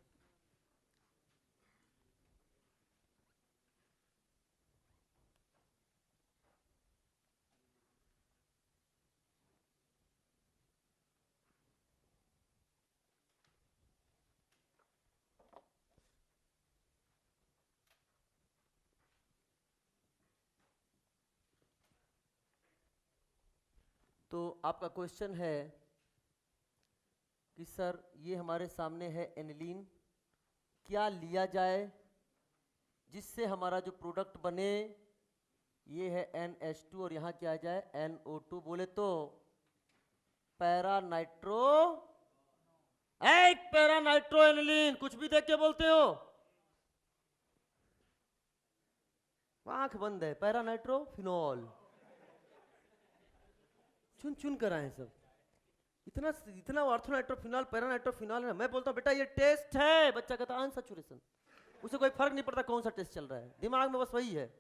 तो आपका क्वेश्चन है कि सर ये हमारे सामने है एनिलीन, क्या लिया जाए जिससे हमारा जो प्रोडक्ट बने, ये है NH2 और यहाँ क्या आ जाए NO2। बोले तो पैरा नाइट्रो, एक पैरा नाइट्रो एनिलीन, कुछ भी देख के बोलते हो, आंख बंद है, पैरा नाइट्रो फिनॉल, चुन चुन कर आए सब, इतना इतना ऑर्थोनाइट्रोफिनॉल पैरानाइट्रोफिनॉल है। मैं बोलता हूँ बेटा ये टेस्ट है, बच्चा कहता है अनसैचुरेशन, उसे कोई फर्क नहीं पड़ता कौन सा टेस्ट चल रहा है, दिमाग में बस वही है।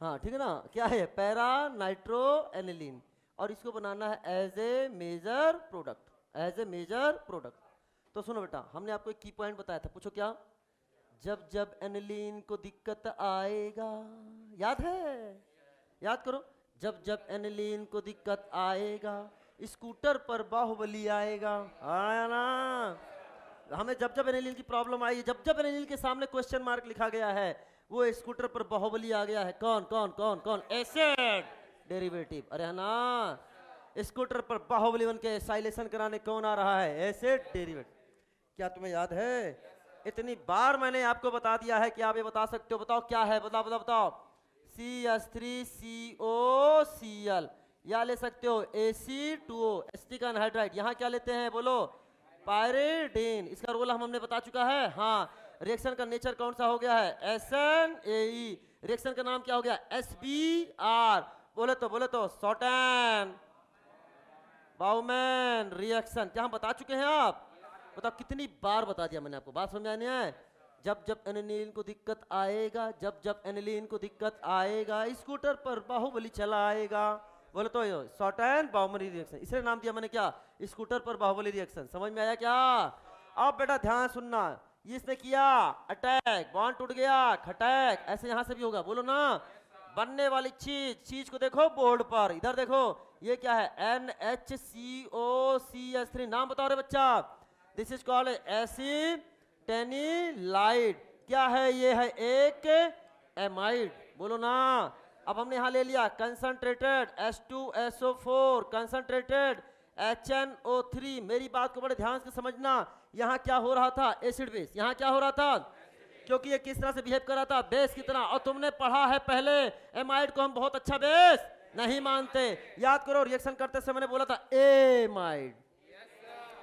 हाँ ठीक है ना, क्या है पैरा नाइट्रो एनिलीन, और इसको बनाना है as a major product, as a major product. तो सुनो बेटा, हमने आपको एक की पॉइंट बताया था, पूछो क्या, जब जब एनिलीन को दिक्कत आएगा, याद है, याद करो, जब जब एनिलीन को दिक्कत आएगा स्कूटर पर बाहुबली आएगा, आया ना। हमें जब जब एनिलीन की प्रॉब्लम आई, जब जब एनिलीन के सामने क्वेश्चन मार्क लिखा गया है, वो स्कूटर पर बाहुबली आ गया है। कौन कौन कौन कौन, एसिड डेरिवेटिव, अरे है ना, स्कूटर पर बाहुबली बन के साइलेशन कराने कौन आ रहा है, एसिड डेरिवेटिव। क्या तुम्हें याद है? इतनी बार मैंने आपको बता दिया है कि आप ये बता सकते हो, बताओ क्या है, बताओ बताओ बताओ। CH3COCl, या ले सकते हो Ac2O एसिटिक एनहाइड्राइड, यहाँ क्या लेते हैं बोलो, पायरिडीन। इसका रोल हमने बता चुका है। हाँ, रिएक्शन का नेचर कौन सा हो गया है, SNAE। रिएक्शन का नाम क्या हो गया, SBR। बोले तो शॉर्टन बाउमैन रिएक्शन, क्या हम बता चुके हैं आप, बताओ कितनी बार बता दिया मैंने आपको, बात समझ में नहीं है? जब जब एनिलीन को दिक्कत आएगा, जब जब एनिलीन को दिक्कत आएगा स्कूटर पर बाहुबली चला आएगा। बोले तो शॉर्टन बाउमरी रिएक्शन, इसलिए नाम दिया मैंने क्या, स्कूटर पर बाहुबली रिएक्शन। समझ में आया क्या? अब बेटा ध्यान सुनना, इसने किया अटैक, बॉन्ड टूट गया, खटैक, ऐसे यहां से भी होगा, बोलो ना। बनने वाली चीज को देखो बोर्ड पर, इधर देखो, ये क्या है NHCOCH3, नाम बताओ रे बच्चा, दिस इज कॉल्ड एसिटेनिलाइड। क्या है ये, है एक एमाइड, बोलो ना। अब हमने यहां ले लिया कंसंट्रेटेड H2SO4, कंसंट्रेटेड HNO3। मेरी बात को बड़े ध्यान से समझना, यहां क्या हो रहा था, एसिड बेस, यहां क्या हो रहा था, क्योंकि ये किस तरह से बिहेव कर रहा था, बेस की तरह। और तुमने पढ़ा है पहले, एमाइड को हम बहुत अच्छा बेस नहीं मानते। याद करो, रिएक्शन करते समय मैंने बोला था एमाइड,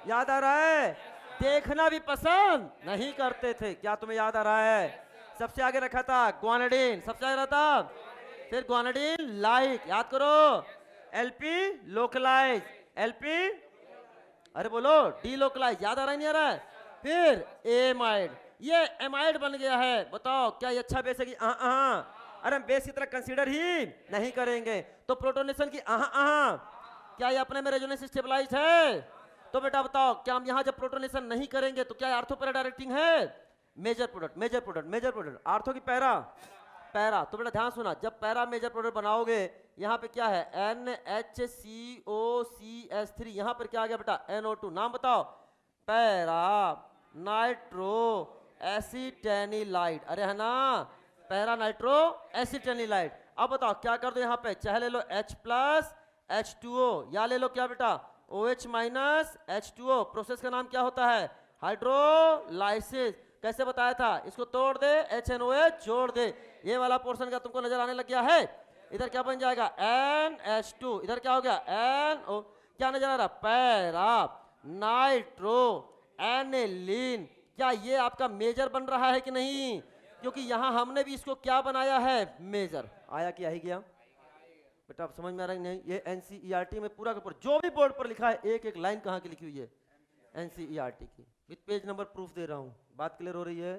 याद आ रहा है? देखना भी पसंद नहीं करते थे, क्या तुम्हें याद आ रहा है? सबसे आगे रखा था ग्वानिडीन, सबसे आगे रहा था, फिर ग्वानिडीन लाइक, याद करो, LP लोकलाइज, LP अरे बोलो डी लोकलाइज, याद आ रहा है नहीं आ रहा है? फिर एमाइड, ये एमाइड बन गया है। बताओ क्या ये अच्छा बेस है कि अरे हम बेस की तरह कंसीडर ही नहीं करेंगे। तो प्रोटोनेशन की क्या ये अपने में रेजोनेंस स्टेबलाइज है? तो बेटा बताओ, क्या हम यहाँ जब प्रोटोनेशन नहीं करेंगे तो क्या आर्थो पैरा डायरेक्टिंग है? Major product, major product, major product, ortho की पैरा, पैरा। तो बेटा ध्यान सुना, जब पैरा मेजर प्रोडक्ट बनाओगे, यहाँ पे क्या है NHCOCH3, यहाँ पर क्या आ गया बेटा NO2। नाम बताओ, पैरा नाइट्रो एसिटेनिलाइड, अरे है ना, पैरा नाइट्रो एसिटेनिलाइड। अब बताओ क्या कर दो, यहाँ पे चाहे ले लो H+H2O, या ले लो क्या बेटा OH-H2O। प्रोसेस का नाम क्या होता है, हाइड्रोलाइसिस। कैसे बताया था, इसको तोड़ दे, HNOH जोड़ दे। ये वाला पोर्शन का तुमको नजर आने लग गया है? इधर क्या बन जाएगा NH2, इधर क्या हो गया NO, क्या नजर आ रहा पैरा नाइट्रो एनिलीन। क्या ये आपका मेजर बन रहा है कि नहीं? क्योंकि यहां हमने भी इसको क्या बनाया है मेजर। आया कि आ ही गया बेटा? आप समझ में आ रहा है नहीं? ये एनसीईआरटी में पूरा का पूरा जो भी बोर्ड पर लिखा है एक एक लाइन कहाँ की लिखी हुई है एनसीईआरटी की, विद पेज नंबर प्रूफ दे रहा हूँ। बात क्लियर हो रही है?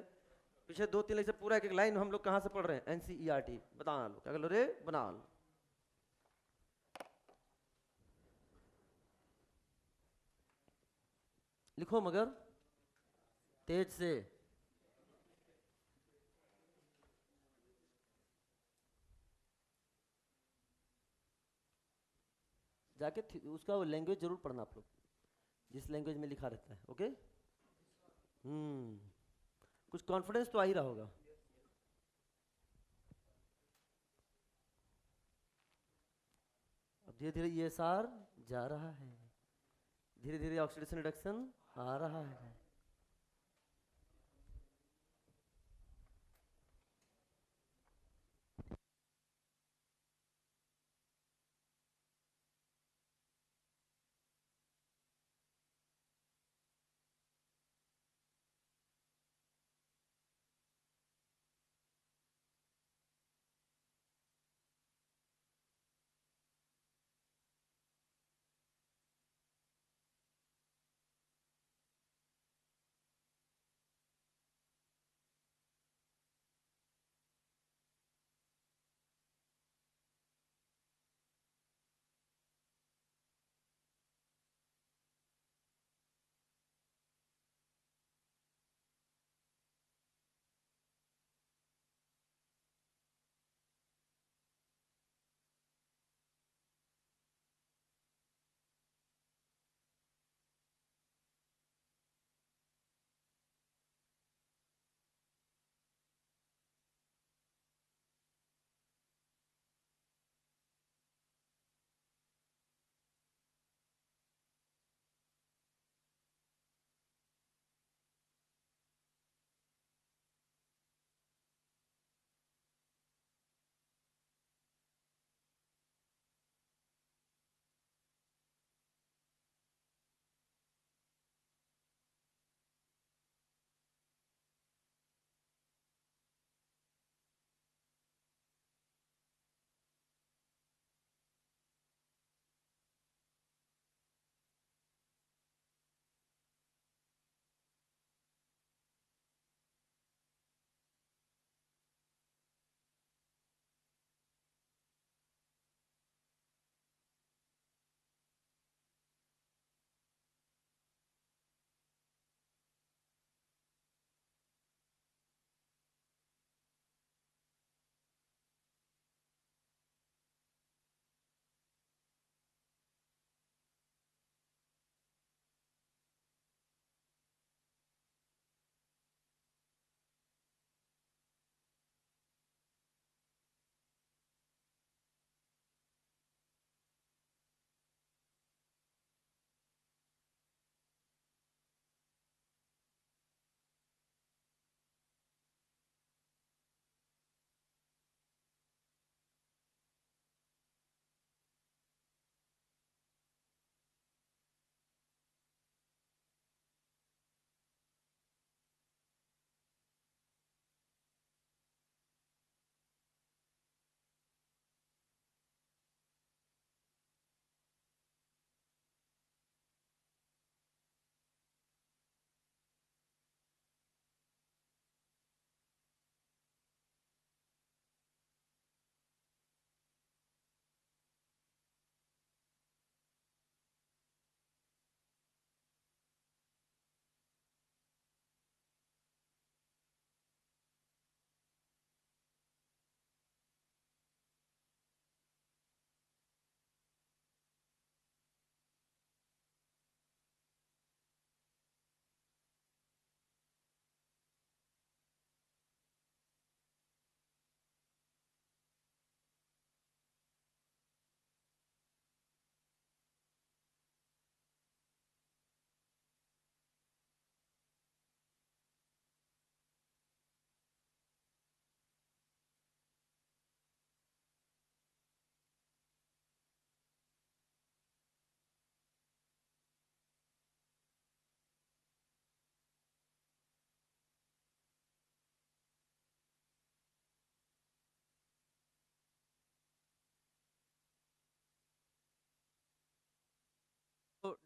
पीछे 2-3 लाइन से पूरा एक एक लाइन हम लोग कहाँ से पढ़ रहे हैं एनसीईआरटी। बता लो क्या कर लो रे, बना लो। लिखो मगर तेज से। जाके उसका वो लैंग्वेज जरूर पढ़ना आप लोग, जिस लैंग्वेज में लिखा रहता है। ओके कुछ कॉन्फिडेंस तो आ ही रहा होगा। अब धीरे धीरे ये सार जा रहा है, धीरे धीरे ऑक्सीडेशन रिडक्शन आ रहा है।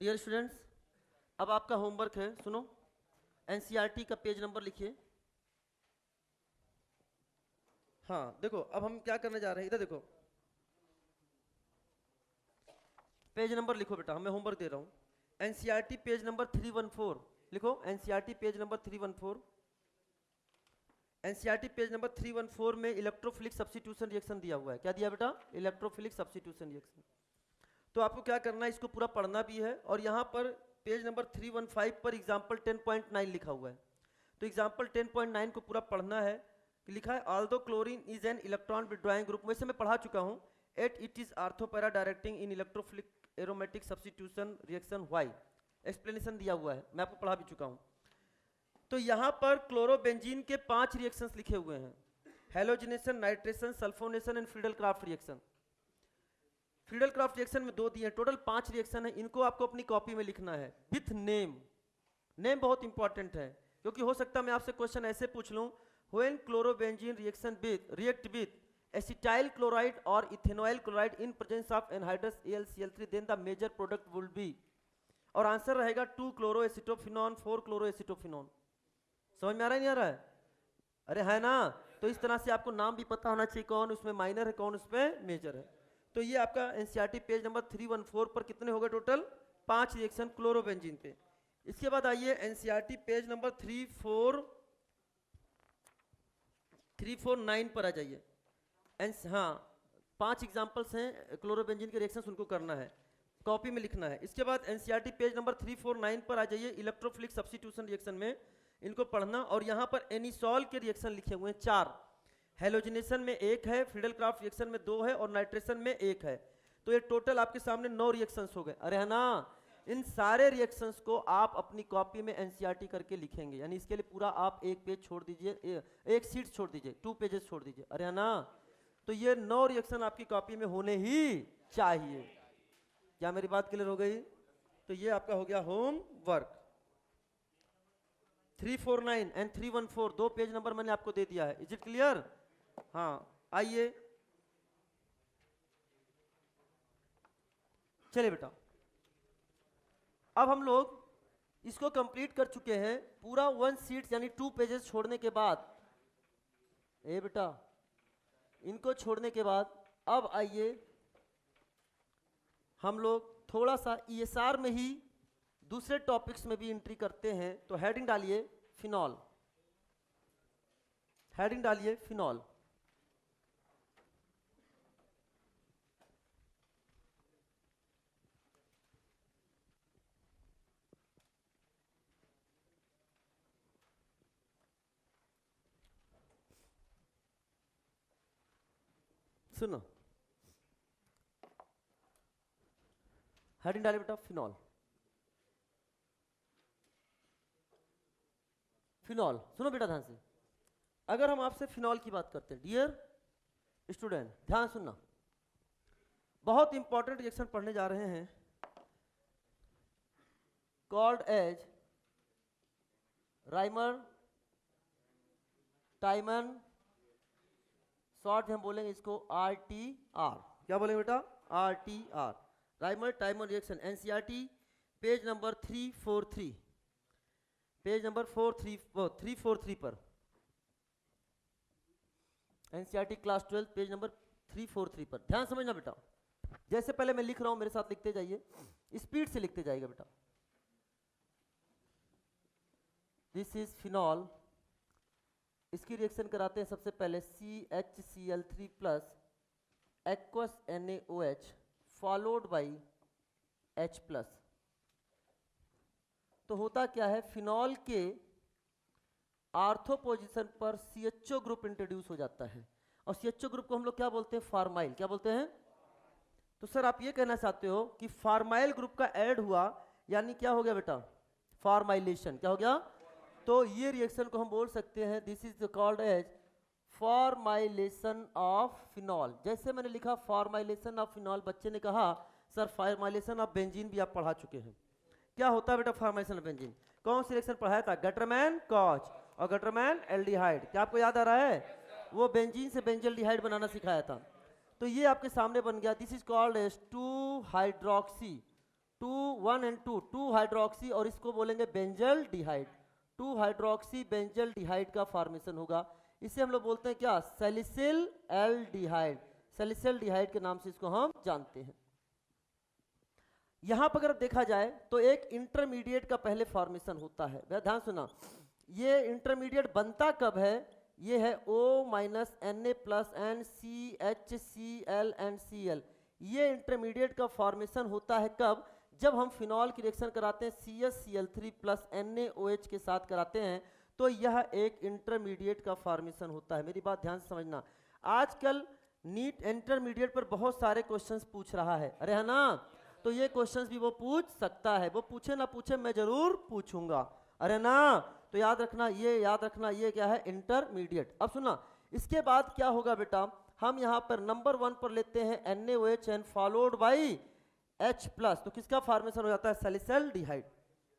डियर स्टूडेंट्स, अब आपका होमवर्क है, सुनो। एनसीईआरटी का पेज नंबर लिखिए। हाँ देखो, अब हम क्या करने जा रहे हैं, इधर देखो, पेज नंबर लिखो बेटा, मैं होमवर्क दे रहा हूँ। एनसीईआरटी पेज नंबर 314 लिखो। NCERT page number 314। NCERT page number 314 में इलेक्ट्रोफिलिक सब्स्टिट्यूशन रिएक्शन दिया हुआ है। क्या दिया बेटा? Electrophilic substitution reaction. तो आपको क्या करना है, इसको पूरा पढ़ना भी है। और यहाँ पर पेज नंबर 315 पर एग्जाम्पल 10.9 लिखा हुआ है। तो एग्जाम्पल 10.9 को पूरा पढ़ना है। लिखा है although chlorine is an electron withdrawing group, वैसे मैं पढ़ा चुका हूँ। Yet it is ortho para directing in electrophilic aromatic substitution reaction why. Explanation दिया हुआ है, मैं आपको पढ़ा भी चुका हूँ। तो यहाँ पर क्लोरोबेंजीन के 5 रिएक्शंस लिखे हुए हैं। Halogenation, nitration, sulphonation and Friedel craft reaction. Friedel craft reaction में 2 दिए हैं, टोटल 5 रिएक्शन है। इनको आपको अपनी कॉपी में लिखना है विथ नेम। नेम बहुत इंपॉर्टेंट है, क्योंकि हो सकता है मैं आपसे क्वेश्चन ऐसे पूछ लूं, when chlorobenzene react with acetyl chloride और ethanoyl chloride in presence of anhydrous AlCl3 then the major product will be. और आंसर रहेगा 2 क्लोरोएसिटोफिनॉन 4 क्लोरोएसिटोफिनॉन। समझ में आ रहा है, नहीं आ रहा है? अरे है ना। तो इस तरह से आपको नाम भी पता होना चाहिए, कौन उसमें माइनर है कौन उसमें मेजर है। तो ये आपका एनसीईआरटी पेज नंबर 314 पर कितने हो गए टोटल? 5 रिएक्शन क्लोरोबेंजीन पे। इसके बाद आइए एनसीईआरटी पेज नंबर 349 पर आ जाइए। हाँ 5 एग्जांपल्स हैं क्लोरोबेंजीन के रिएक्शंस, उनको करना है, कॉपी में लिखना है। इसके बाद एनसीईआरटी पेज नंबर 349 पर आ जाइए। इलेक्ट्रोफिलिक सब्स्टिट्यूशन रिएक्शन में इनको पढ़ना। और यहाँ पर एनिसॉल के रिएक्शन लिखे हुए हैं 4। हेलोजिनेशन में 1 है, फ्रीडल क्राफ्ट रिएक्शन में 2 है और नाइट्रेशन में 1 है। तो ये टोटल आपके सामने 9 रिएक्शंस हो गए। अरे है ना। इन सारे रिएक्शंस को आप अपनी कॉपी में एनसीईआरटी करके लिखेंगे, यानी इसके लिए पूरा आप एक पेज छोड़ दीजिए, एक सीट छोड़ दीजिए, 2 पेजेस छोड़ दीजिए। अरे है ना। तो ये 9 रिएक्शन आपकी कॉपी में होने ही चाहिए। क्या मेरी बात क्लियर हो गई? तो ये आपका हो गया home work. 349 and 314 2 page number मैंने आपको दे दिया है। Is it clear? हाँ आइए, चलिए बेटा, अब हम लोग इसको कंप्लीट कर चुके हैं पूरा 1 सीट यानी 2 पेजेस छोड़ने के बाद। ए बेटा, इनको छोड़ने के बाद अब आइए हम लोग थोड़ा सा ESR में ही दूसरे टॉपिक्स में भी एंट्री करते हैं। तो हेडिंग डालिए फिनॉल, हेडिंग डालिए फिनॉल। सुनो, हेडिंग डालिए बेटा फिनॉल। फिनॉल सुनो बेटा ध्यान से। अगर हम आपसे फिनॉल की बात करते हैं, डियर स्टूडेंट ध्यान सुनना, बहुत इंपॉर्टेंट रिएक्शन पढ़ने जा रहे हैं, called as Reimer Tiemann, short हम बोलेंगे इसको RTR। क्या बोलेंगे बेटा? RTR, Reimer Tiemann reaction. NCERT page number 343, page number 343 पर, एनसीईआरटी क्लास 12 पेज नंबर 343 पर ध्यान समझना बेटा। जैसे पहले मैं लिख रहा हूं मेरे साथ लिखते जाइए, स्पीड से लिखते जाइएगा बेटा। This is phenol. इसकी रिएक्शन कराते हैं सबसे पहले CHCl3 plus aqueous NaOH followed by H plus. तो होता क्या है, फिनॉल के आर्थो पोजीशन पर CHO ग्रुप इंट्रोड्यूस हो जाता है। और CHO ग्रुप को हम लोग क्या बोलते हैं? फार्माइल। क्या बोलते हैं? तो सर आप ये कहना चाहते हो कि फार्माइल ग्रुप का ऐड हुआ, यानी क्या हो गया बेटा? फार्माइलेशन। क्या हो गया? तो ये रिएक्शन को हम बोल सकते हैं this is called as formylation of phenol. जैसे मैंने लिखा फॉर्माइलेशन ऑफ फिनॉल, बच्चे ने कहा सर फॉर्माइलेशन ऑफ बेंजीन भी आप पढ़ा चुके हैं। क्या होता है बेटा फॉर्माइलेशन ऑफ बेंजीन? कौन सी रिएक्शन पढ़ाया था? गटरमैन कॉच और गटरमैन एल्डिहाइड। क्या आपको याद आ रहा है? वो बेंजीन से बेंजल्डिहाइड बनाना सिखाया था। तो ये आपके सामने बन गया, this is called as 2 1 and 2 hydroxy, और इसको बोलेंगे benzaldehyde, 2 hydroxy benzaldehyde का फॉर्मेशन होगा। इसे हम लोग बोलते हैं क्या, सैलिसिल एल्डिहाइड, सैलिसिल डिहाइड के नाम से इसको हम जानते हैं। यहां पर अगर देखा जाए तो एक इंटरमीडिएट का पहले फॉर्मेशन होता है, ध्यान सुना, ये इंटरमीडिएट बनता कब है, ये है O माइनस Na प्लस एन CHCl एंड Cl। ये इंटरमीडिएट का फॉर्मेशन होता है कब, जब हम फिनॉल की रिएक्शन कराते हैं CaCl3 प्लस NaOH के साथ कराते हैं, तो यह एक इंटरमीडिएट का फॉर्मेशन होता है। मेरी बात ध्यान से समझना, आजकल नीट इंटरमीडिएट पर बहुत सारे क्वेश्चंस पूछ रहा है, अरे है ना, तो ये क्वेश्चंस भी वो पूछ सकता है, वो पूछे ना पूछे मैं जरूर पूछूंगा, अरे ना, तो याद रखना, ये याद रखना, ये क्या है, इंटरमीडिएट। अब सुना, इसके बाद क्या होगा बेटा, हम यहाँ पर नंबर 1 पर लेते हैं NaOH and followed by H plus, तो किसका फॉर्मेशन हो जाता है, सैलिसिल डिहाइड।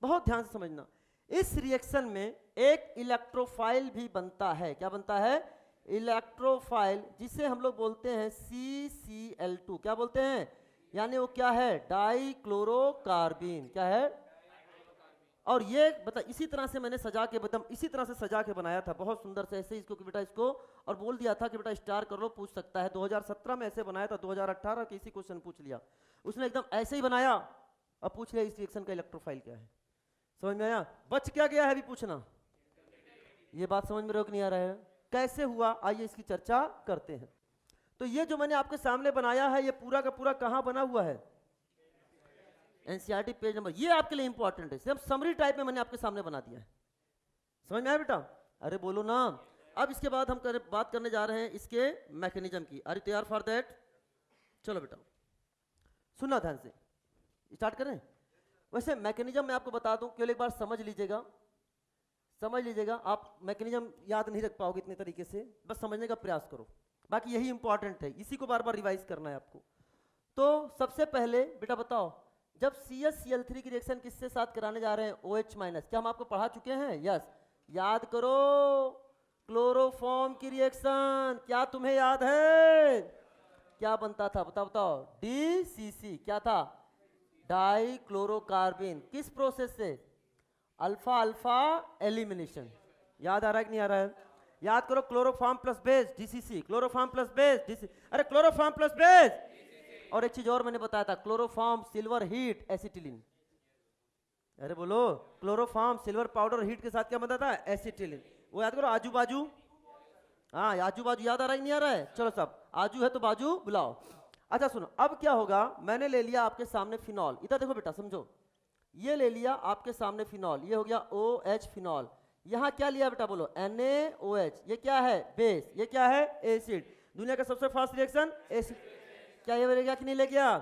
बहुत ध्यान से समझना, इस रिएक्शन में एक इलेक्ट्रोफाइल भी बनता है, क्या बनता है, इलेक्ट्रोफाइल, जिसे हम लोग बोलते हैं CCl2, क्या बोलते हैं, यानी वो क्या है, डाइक्लोरोकार्बिन, क्या है, और ये बता इसी तरह से मैंने सजा के एकदम इसी तरह से सजा के बनाया था, बहुत सुंदर से ऐसे इसको कि बेटा इसको, और बोल दिया था कि बेटा स्टार कर लो, पूछ सकता है। 2017 में ऐसे बनाया था, 2018 के इसी क्वेश्चन पूछ लिया उसने, एकदम ऐसे ही बनाया, अब पूछ लिया इस रिएक्शन का इलेक्ट्रोफाइल क्या है, समझ में आया, बच क्या गया है अभी पूछना, ये बात समझ में रोक नहीं आ रहा है, कैसे हुआ, आइए इसकी चर्चा करते हैं। तो ये जो मैंने आपके सामने बनाया है, ये पूरा का पूरा कहां बना हुआ है, एनसीईआरटी पेज नंबर, ये आपके लिए इंपॉर्टेंट है, सिर्फ समरी टाइप में मैंने आपके सामने बना दिया है, समझ में आया बेटा, अरे बोलो ना। अब इसके बाद हम बात करने जा रहे हैं इसके मैकेनिज्म की, आर यू तैयार फॉर दैट, चलो बेटा सुनना ध्यान से, स्टार्ट करें। वैसे मैकेनिज्म मैं आपको बता दूं, केवल एक बार समझ लीजिएगा, आप मैकेनिज्म याद नहीं रख पाओगे इतने तरीके से, बस समझने का प्रयास करो, बाकी यही इंपॉर्टेंट है, इसी को बार बार रिवाइज करना है आपको। तो सबसे पहले बेटा बताओ, जब CaCl3 की रिएक्शन किससे साथ कराने जा रहे हैं, OH माइनस, क्या हम आपको पढ़ा चुके हैं, यस, याद करो, क्लोरोफॉर्म की रिएक्शन, क्या तुम्हें याद है, क्या बनता था, बताओ, DCC, क्या था, डाइक्लोरोकार्बिन, किस प्रोसेस से, अल्फा अल्फा एलिमिनेशन, याद आ रहा है कि नहीं आ रहा है, याद करो, chloroform plus base DCC, chloroform plus base DCC, अरे क्लोरोफॉर्म प्लस बेस, और एक चीज और मैंने बताया था, क्लोरोफॉर्म सिल्वर हीट एसिटिलीन, अरे बोलो, क्लोरोफॉर्म सिल्वर पाउडर हीट के साथ क्या बनता था, एसिटिलीन, वो याद करो, आजू बाजू, हाँ आजू बाजू याद आ रहा है नहीं आ रहा है, चलो सब आजू है तो बाजू बुलाओ। अच्छा सुनो, अब क्या होगा, मैंने ले लिया आपके सामने फिनॉल, इधर देखो बेटा समझो, ये ले लिया आपके सामने फिनॉल, ये हो गया OH फिनॉल, यहाँ क्या लिया बेटा बोलो, NaOH, ये क्या है, बेस, ये क्या है, एसिड, दुनिया का सबसे फास्ट रिएक्शन एसिड, क्या ये ले गया कि नहीं ले गया,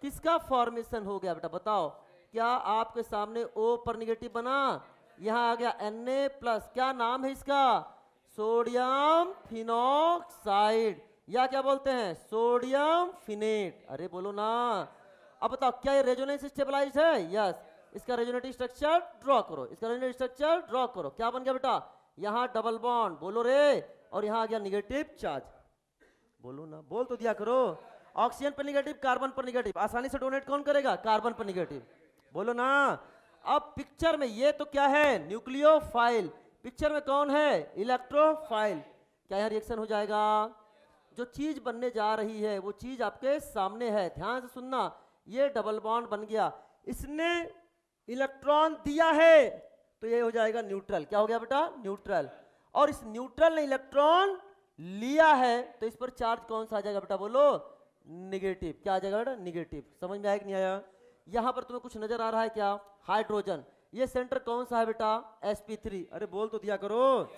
किसका फॉर्मेशन हो गया बेटा बताओ, क्या आपके सामने O पर निगेटिव बना, यहाँ आ गया Na प्लस, क्या नाम है इसका, सोडियम फिनॉक्साइड, या क्या बोलते हैं, सोडियम फिनेट, अरे बोलो ना। अब बताओ क्या ये रेजोनेंस स्टेबलाइज्ड है, यस, इसका रेजोनेटिव स्ट्रक्चर ड्रॉ करो, इसका रेजोनेटिव स्ट्रक्चर ड्रॉ करो, क्या बन गया बेटा, यहाँ डबल बॉन्ड, बोलो रे, और यहाँ आ गया निगेटिव चार्ज, बोलो ना, बोल तो दिया करो, ऑक्सीजन पर निगेटिव, कार्बन पर निगेटिव, आसानी से डोनेट कौन करेगा, कार्बन पर निगेटिव, बोलो ना। अब पिक्चर में ये तो क्या है, न्यूक्लियोफाइल, पिक्चर में कौन है, इलेक्ट्रोफाइल, क्या यहाँ रिएक्शन हो जाएगा, जो चीज बनने जा रही है वो चीज आपके सामने है, ध्यान से सुनना, ये डबल बॉन्ड बन गया, इसने इलेक्ट्रॉन दिया है तो ये हो जाएगा न्यूट्रल, क्या हो गया बेटा, न्यूट्रल, और इस न्यूट्रल ने इलेक्ट्रॉन लिया है तो इस पर चार्ज कौन सा आ जाएगा बेटा बोलो, निगेटिव, क्या आ जाएगा बेटा, निगेटिव, समझ में आया कि नहीं आया। यहां पर तुम्हें कुछ नजर आ रहा है क्या, हाइड्रोजन, ये सेंटर कौन सा है बेटा, sp3, अरे बोल तो दिया करो,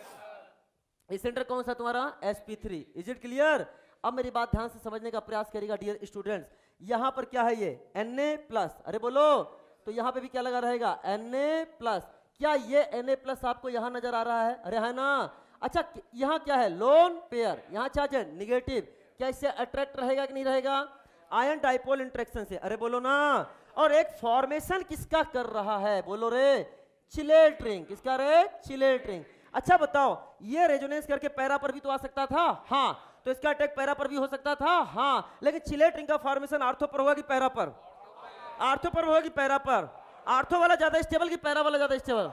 ये सेंटर कौन सा तुम्हारा, sp3, इज इट क्लियर। अब मेरी बात ध्यान से समझने का प्रयास करिएगा डियर स्टूडेंट्स, यहां पर क्या है, ये Na प्लस, अरे बोलो, तो यहां पे भी क्या लगा रहेगा, Na प्लस, क्या ये Na प्लस आपको यहां नजर आ रहा है, अरे है ना। अच्छा यहां क्या है, लोन पेयर, यहां चार्ज है निगेटिव, क्या इससे अट्रैक्ट रहेगा कि नहीं रहेगा, आयन डाइपोल इंटरेक्शन से, अरे बोलो ना। और एक फॉर्मेशन किसका कर रहा है, बोलो रे, चिलेट रिंग, किसका रे, चिलेट रिंग। अच्छा बताओ, ये रेजोनेंस करके पैरा पर भी तो आ सकता था, हाँ, तो इसका अटैक पैरा पर भी हो सकता था, हाँ, लेकिन चिलेट रिंग का फॉर्मेशन आर्थो पर होगा कि पैरा पर, आर्थो पर होगी पैरा पर? आर्थो वाला ज्यादा स्टेबल कि पैरा वाला ज्यादा स्टेबल?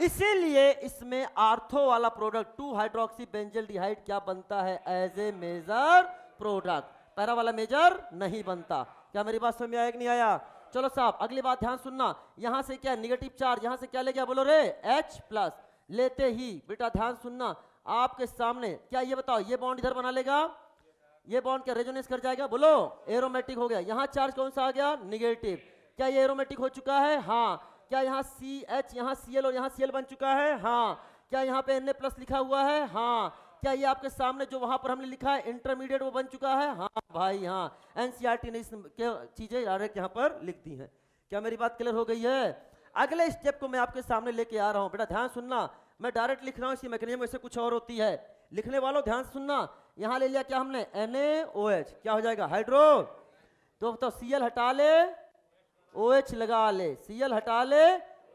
इसीलिए इसमें आर्थो वाला प्रोडक्ट 2 हाइड्रोक्सी बेंजल्डिहाइड क्या बनता है as a major product, para वाला मेजर नहीं बनता। क्या मेरी बात समझ में आया कि नहीं आया? चलो साहब अगली बात ध्यान सुनना, यहां से क्या निगेटिव चार्ज, यहां से क्या ले गया बोलो रे, H प्लस। लेते ही बेटा ध्यान सुनना, आपके सामने क्या ये बताओ, ये बॉन्ड इधर बना लेगा, ये बॉन्ड क्या रेजोनेंस कर जाएगा बोलो, एरोमेटिक हो गया। यहां चार्ज कौन सा आ गया, निगेटिव। क्या ये एरोमेटिक हो चुका है? हाँ। क्या यहाँ CH, यहाँ Cl और यहाँ Cl बन चुका है? हाँ। क्या यहाँ पे Na प्लस लिखा हुआ है? हाँ। क्या ये आपके सामने जो वहां पर हमने लिखा है इंटरमीडिएट वो बन चुका है? हाँ भाई हाँ, NCERT ने इस चीजें डायरेक्ट यहाँ पर लिख दी हैं। क्या मेरी बात क्लियर हो गई है? अगले स्टेप को मैं आपके सामने लेके आ रहा हूँ, बेटा ध्यान सुनना, मैं डायरेक्ट लिख रहा हूँ, इसकी मैकेनिज्म वैसे कुछ और होती है। लिखने वालों ध्यान सुनना, यहाँ ले लिया क्या हमने, NaOH, क्या हो जाएगा हाइड्रो, तो Cl हटा ले, OH लगा ले, Cl हटा ले,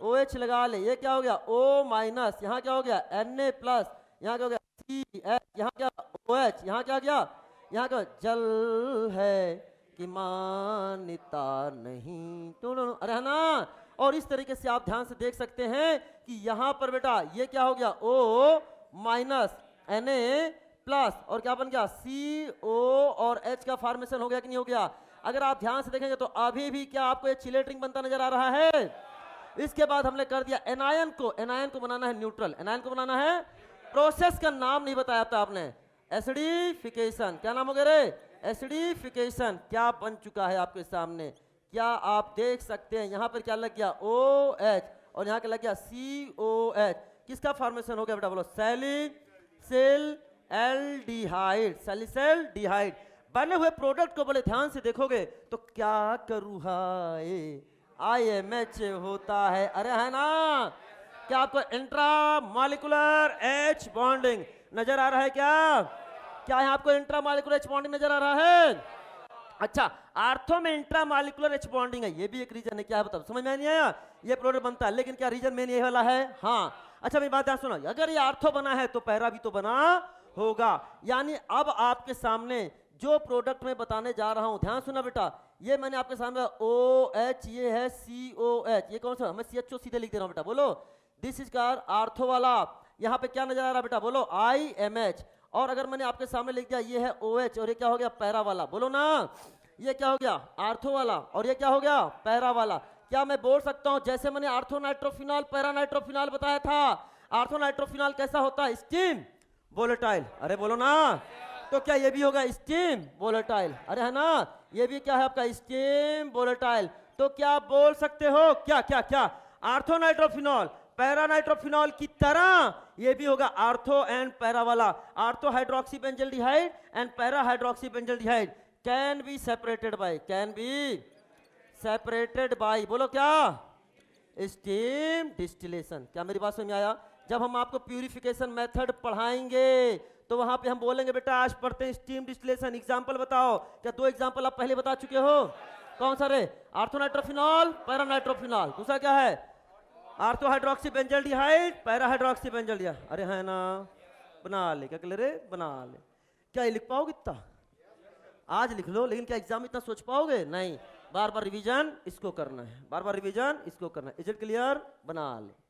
OH लगा ले, ये क्या हो गया O माइनस, यहाँ क्या हो गया Na प्लस, यहाँ क्या हो गया CH, यहाँ क्या OH, यहाँ क्या गया, यहाँ क्या जल है कि मान्यता नहीं, तो अरे है ना। और इस तरीके से आप ध्यान से देख सकते हैं कि यहाँ पर बेटा ये क्या हो गया O माइनस Na प्लस और क्या बन गया CO और H का फॉर्मेशन हो गया कि नहीं हो गया? अगर आप ध्यान से देखेंगे तो अभी भी क्या आपको ये चिलेट रिंग बनता नजर आ रहा है? इसके बाद हमने कर दिया एनायन को बनाना है न्यूट्रल, एनायन को बनाना है, प्रोसेस का नाम नहीं बताया था आपने, एसिडिफिकेशन। क्या नाम हो गया रे, एसिडिफिकेशन। क्या बन चुका है आपके सामने, क्या आप देख सकते हैं, यहाँ पर क्या लग गया OH और यहाँ क्या लग गया COH, किसका फॉर्मेशन हो गया बेटा बोलो, सैलिसिल एल्डिहाइड, सैलिसिल डिहाइड। बने हुए प्रोडक्ट को बड़े ध्यान से देखोगे तो क्या करूँ हाय IMH होता है, अरे है ना। क्या आपको इंट्रा मॉलिक्यूलर H बॉन्डिंग नजर आ रहा है? क्या है आपको इंट्रा मॉलिक्यूलर H बॉन्डिंग नजर आ रहा है? अच्छा, आर्थो में इंट्रा मॉलिक्यूलर H बॉन्डिंग है, ये भी एक रीजन है, क्या है बताओ, समझ में नहीं आया? ये प्रोडक्ट बनता है, लेकिन क्या रीजन मेन ये वाला है? हाँ। अच्छा मेरी बात सुनो, अगर ये आर्थो बना है तो पैरा भी तो बना होगा, यानी अब आपके सामने जो प्रोडक्ट मैं बताने जा रहा हूं, ध्यान सुना बेटा, ये मैंने आपके सामने OH, ये है COH, ये कौन सा, मैं CHO सीधे लिख दे रहा हूं बेटा, बोलो दिस इज कार आर्थो वाला। यहाँ पे क्या नजर आ रहा है बेटा, बोलो IMH। और अगर मैंने आपके सामने लिख दिया ये है OH और ये क्या हो गया पैरा वाला, बोलो ना, ये क्या हो गया आर्थो वाला और ये क्या हो गया पैरा वाला। क्या मैं बोल सकता हूं जैसे मैंने आर्थो नाइट्रोफिनॉल पैरा नाइट्रोफिनॉल बताया था, आर्थो नाइट्रोफिनॉल कैसा होता है, स्टीम वोलेटाइल, अरे बोलो ना, तो क्या ये भी होगा स्टीम वोलेटाइल, अरे है ना, ये भी क्या है आपका स्टीम वोलेटाइल। तो क्या बोल सकते हो, क्या आर्थो नाइट्रोफिनॉल पैरा नाइट्रोफिनॉल की तरह ये भी होगा आर्थो एंड पैरा वाला, ortho hydroxy benzaldehyde and para hydroxy benzaldehyde can be separated bye, बोलो क्या, स्टीम डिस्टिलेशन। क्या मेरी बात समझ में आया? जब हम आपको प्यूरिफिकेशन मेथड पढ़ाएंगे तो वहां पे हम बोलेंगे बेटा आज पढ़ते हैं स्टीम डिस्टिलेशन, एग्जांपल बताओ। क्या 2 एग्जांपल आप पहले बता चुके हो? कौन सा रे, आर्थो नाइट्रोफिनॉल पैरा नाइट्रोफिनॉल, दूसरा क्या है ortho hydroxy benzaldehyde para hydroxy benzaldehyde, अरे है ना, बना ले, क्या कर रे, बना ले। क्या ये लिख पाओगे इतना? आज लिख लो, लेकिन क्या एग्जाम में इतना सोच पाओगे? नहीं, बार बार रिवीजन इसको करना है, बार बार रिवीजन इसको करना है। Is it clear? बना ले।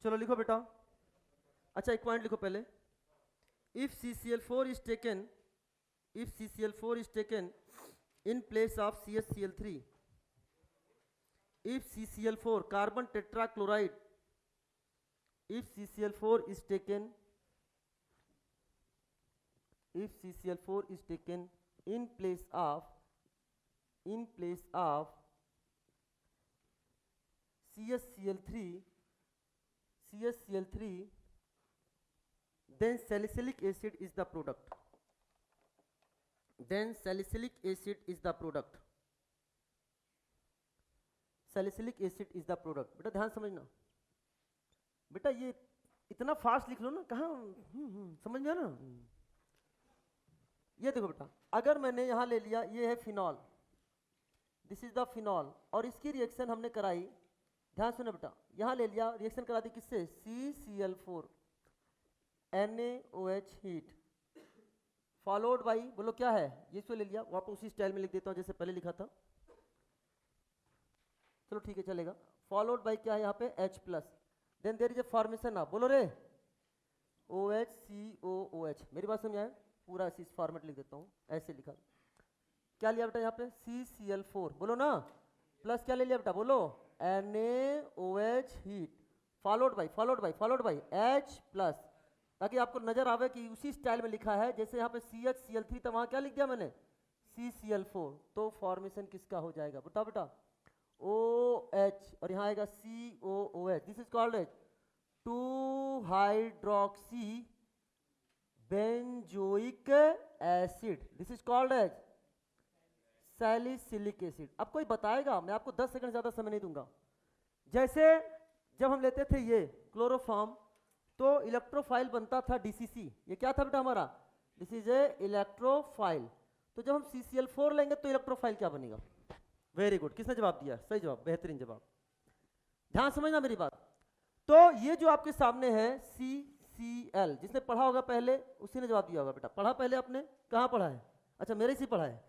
चलो लिखो बेटा। अच्छा एक पॉइंट लिखो पहले। If CCl4 is taken, if CCl4 is taken in place of CaCl3, if CCl4 carbon tetrachloride, if CCl4 is taken, if CCl4 is taken in place of CaCl3, then salicylic acid is the product. Then salicylic acid is the product. Salicylic acid is the product. बेटा ध्यान समझना बेटा, ये इतना fast लिख लो ना, कहाँ समझ में ना। ये देखो बेटा, अगर मैंने यहाँ ले लिया, ये है phenol, this is the phenol, और इसकी रिएक्शन हमने कराई, ध्यान सुनो बेटा, यहाँ ले लिया रिएक्शन करा दी किससे, CCl4 NaOH heat followed by, बोलो क्या है, ये इसको ले लिया, वापस उसी स्टाइल में लिख देता हूँ जैसे पहले लिखा था, चलो ठीक है चलेगा। फॉलोड बाई क्या है यहाँ पे H+, then there is a formation ना, बोलो रे OHCOOH, मेरी बात समझ आए, पूरा इस फॉर्मेट लिख देता हूँ, ऐसे लिखा, क्या लिया बेटा यहाँ पे CCl4, बोलो ना, प्लस क्या ले लिया बेटा, बोलो NaOH heat followed by H+, ताकि आपको नजर आवे कि उसी स्टाइल में लिखा है जैसे यहाँ पे CHCl3 था, वहां क्या लिख दिया मैंने CCl4, तो फॉर्मेशन किसका हो जाएगा, बताओ बेटा OH, और यहाँ आएगा COOH, this is called as two hydroxy benzoic acid, this is called as salicylic acid. अब कोई बताएगा, मैं आपको 10 सेकंड ज्यादा समय नहीं दूंगा। जैसे जब हम लेते थे ये क्लोरोफॉर्म, तो इलेक्ट्रोफाइल बनता था DCC, ये क्या था बेटा हमारा, दिस इज ए इलेक्ट्रोफाइल, तो जब हम CCl4 लेंगे तो इलेक्ट्रोफाइल क्या बनेगा, वेरी गुड, किसने जवाब दिया, सही जवाब, बेहतरीन जवाब, ध्यान समझना मेरी बात। तो ये जो आपके सामने है CCl, जिसने पढ़ा होगा पहले उसी ने जवाब दिया होगा बेटा, पढ़ा पहले आपने, कहाँ पढ़ा है, अच्छा मेरे से पढ़ा है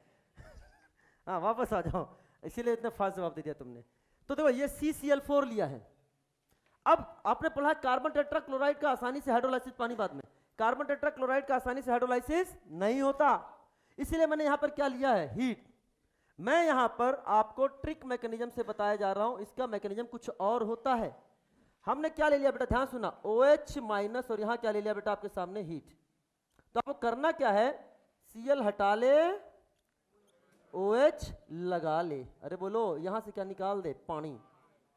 हाँ वापस आ जाओ, इसीलिए इतना फास्ट जवाब दे दिया तुमने। तो देखो ये CCl4 लिया है, अब आपने पढ़ा कार्बन टेट्राक्लोराइड का आसानी से हाइड्रोलाइसिस, पानी बाद में, कार्बन टेट्राक्लोराइड का आसानी से हाइड्रोलाइसिस नहीं होता, इसीलिए मैंने यहां पर क्या लिया है, हीट। मैं यहां पर आपको ट्रिक मैकेनिज्म से बताया जा रहा हूं, इसका मैकेनिज्म कुछ और होता है। हमने क्या ले लिया बेटा, ध्यान सुना, OH- और यहां क्या ले लिया बेटा आपके सामने हीट, तो आपको करना क्या है, Cl हटा ले, OH लगा ले, अरे बोलो यहां से क्या निकाल दे, पानी,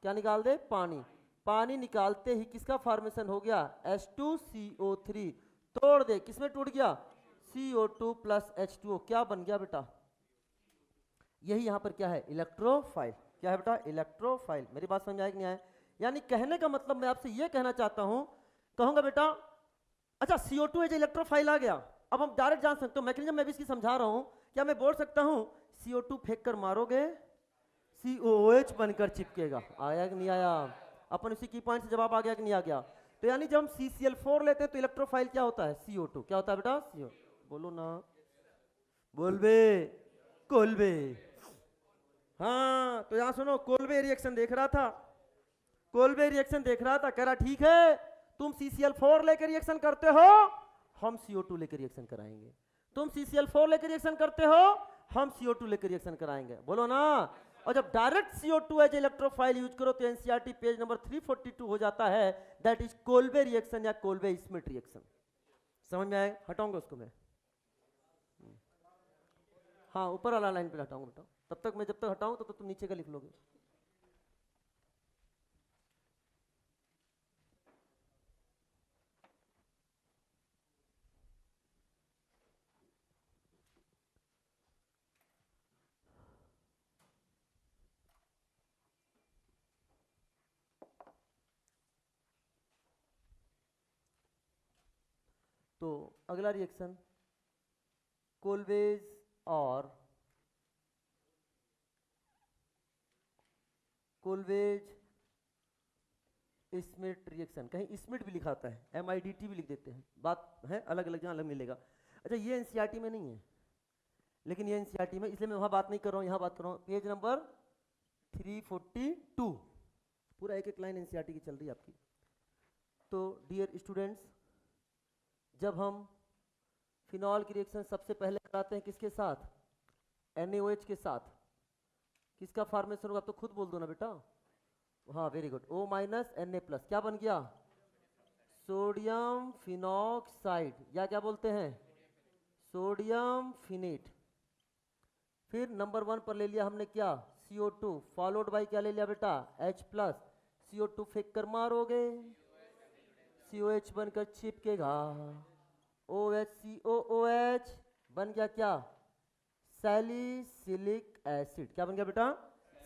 क्या निकाल दे, पानी, पानी निकालते ही किसका फॉर्मेशन हो गया, H2CO3, तोड़ दे, किसमें टूट गया, CO2 + H2O, क्या बन गया बेटा, यही यहां पर क्या है, इलेक्ट्रोफाइल, क्या है बेटा, इलेक्ट्रोफाइल। मेरी बात समझ आए कि नहीं आए, यानी कहने का मतलब मैं आपसे ये कहना चाहता हूं, कहूंगा बेटा अच्छा CO2 एज इलेक्ट्रोफाइल आ गया, अब हम डायरेक्ट जान सकते हो, मैकेनिज्म मैं भी इसकी समझा रहा हूं, क्या मैं बोल सकता हूं CO2 फेंक कर मारोगे COOH बनकर चिपकेगा, आया कि नहीं आया, अपन उसी की पॉइंट से जवाब आ गया कि नहीं आ गया। तो यानी जब हम CCl4 लेते हैं तो इलेक्ट्रोफाइल क्या होता है, CO2, क्या होता है बेटा, CO, बोलो ना, बोल बे, कोल्बे, हाँ तो यहां सुनो, कोल्बे रिएक्शन देख रहा था, कोल्बे रिएक्शन देख रहा था, कह रहा ठीक है तुम CCl4 लेकर रिएक्शन करते हो, हम CO2 लेकर रिएक्शन कराएंगे, तुम CCl4 लेकर रिएक्शन करते हो, हम CO2 लेकर रिएक्शन कराएंगे, बोलो ना। और जब direct CO2 as electrophile use करो तो NCERT पेज नंबर 342 हो जाता है, दैट इज कोल्बे रिएक्शन या कोल्बे स्मिट रिएक्शन, समझ में आए, हटाऊंगा उसको मैं, हाँ ऊपर वाला लाइन पे हटाऊंगा बेटा, तब तक मैं जब तक हटाऊं तब तक तुम नीचे का लिख लोगे। तो अगला रिएक्शन कोल्बेज और कोल्बेज स्मिट रिएक्शन, कहीं स्मिट भी लिखाता है, MIDT भी लिख देते हैं, बात है अलग अलग, जहाँ अलग मिलेगा। अच्छा ये NCERT में नहीं है, लेकिन ये NCERT में, इसलिए मैं वहाँ बात नहीं कर रहा हूँ, यहाँ बात कर रहा हूँ, पेज नंबर 342, पूरा एक एक लाइन NCERT की चल रही है आपकी। तो डियर स्टूडेंट्स, जब हम फिनॉल की रिएक्शन सबसे पहले कराते हैं किसके साथ? NaOH के साथ। किसका फॉर्मेशन होगा? आप तो खुद बोल दो ना बेटा। हाँ very good, O minus Na+, क्या बन गया? सोडियम फिनॉक्साइड, या क्या बोलते हैं? सोडियम फिनेट। फिर नंबर 1 पर ले लिया हमने क्या? CO2, फॉलोड बाई क्या ले लिया बेटा? H+। CO2 फेंक कर मारोगे, COH बनकर चिपकेगा, OHCOOH बन गया क्या? Salicylic acid. क्या बन गया बेटा?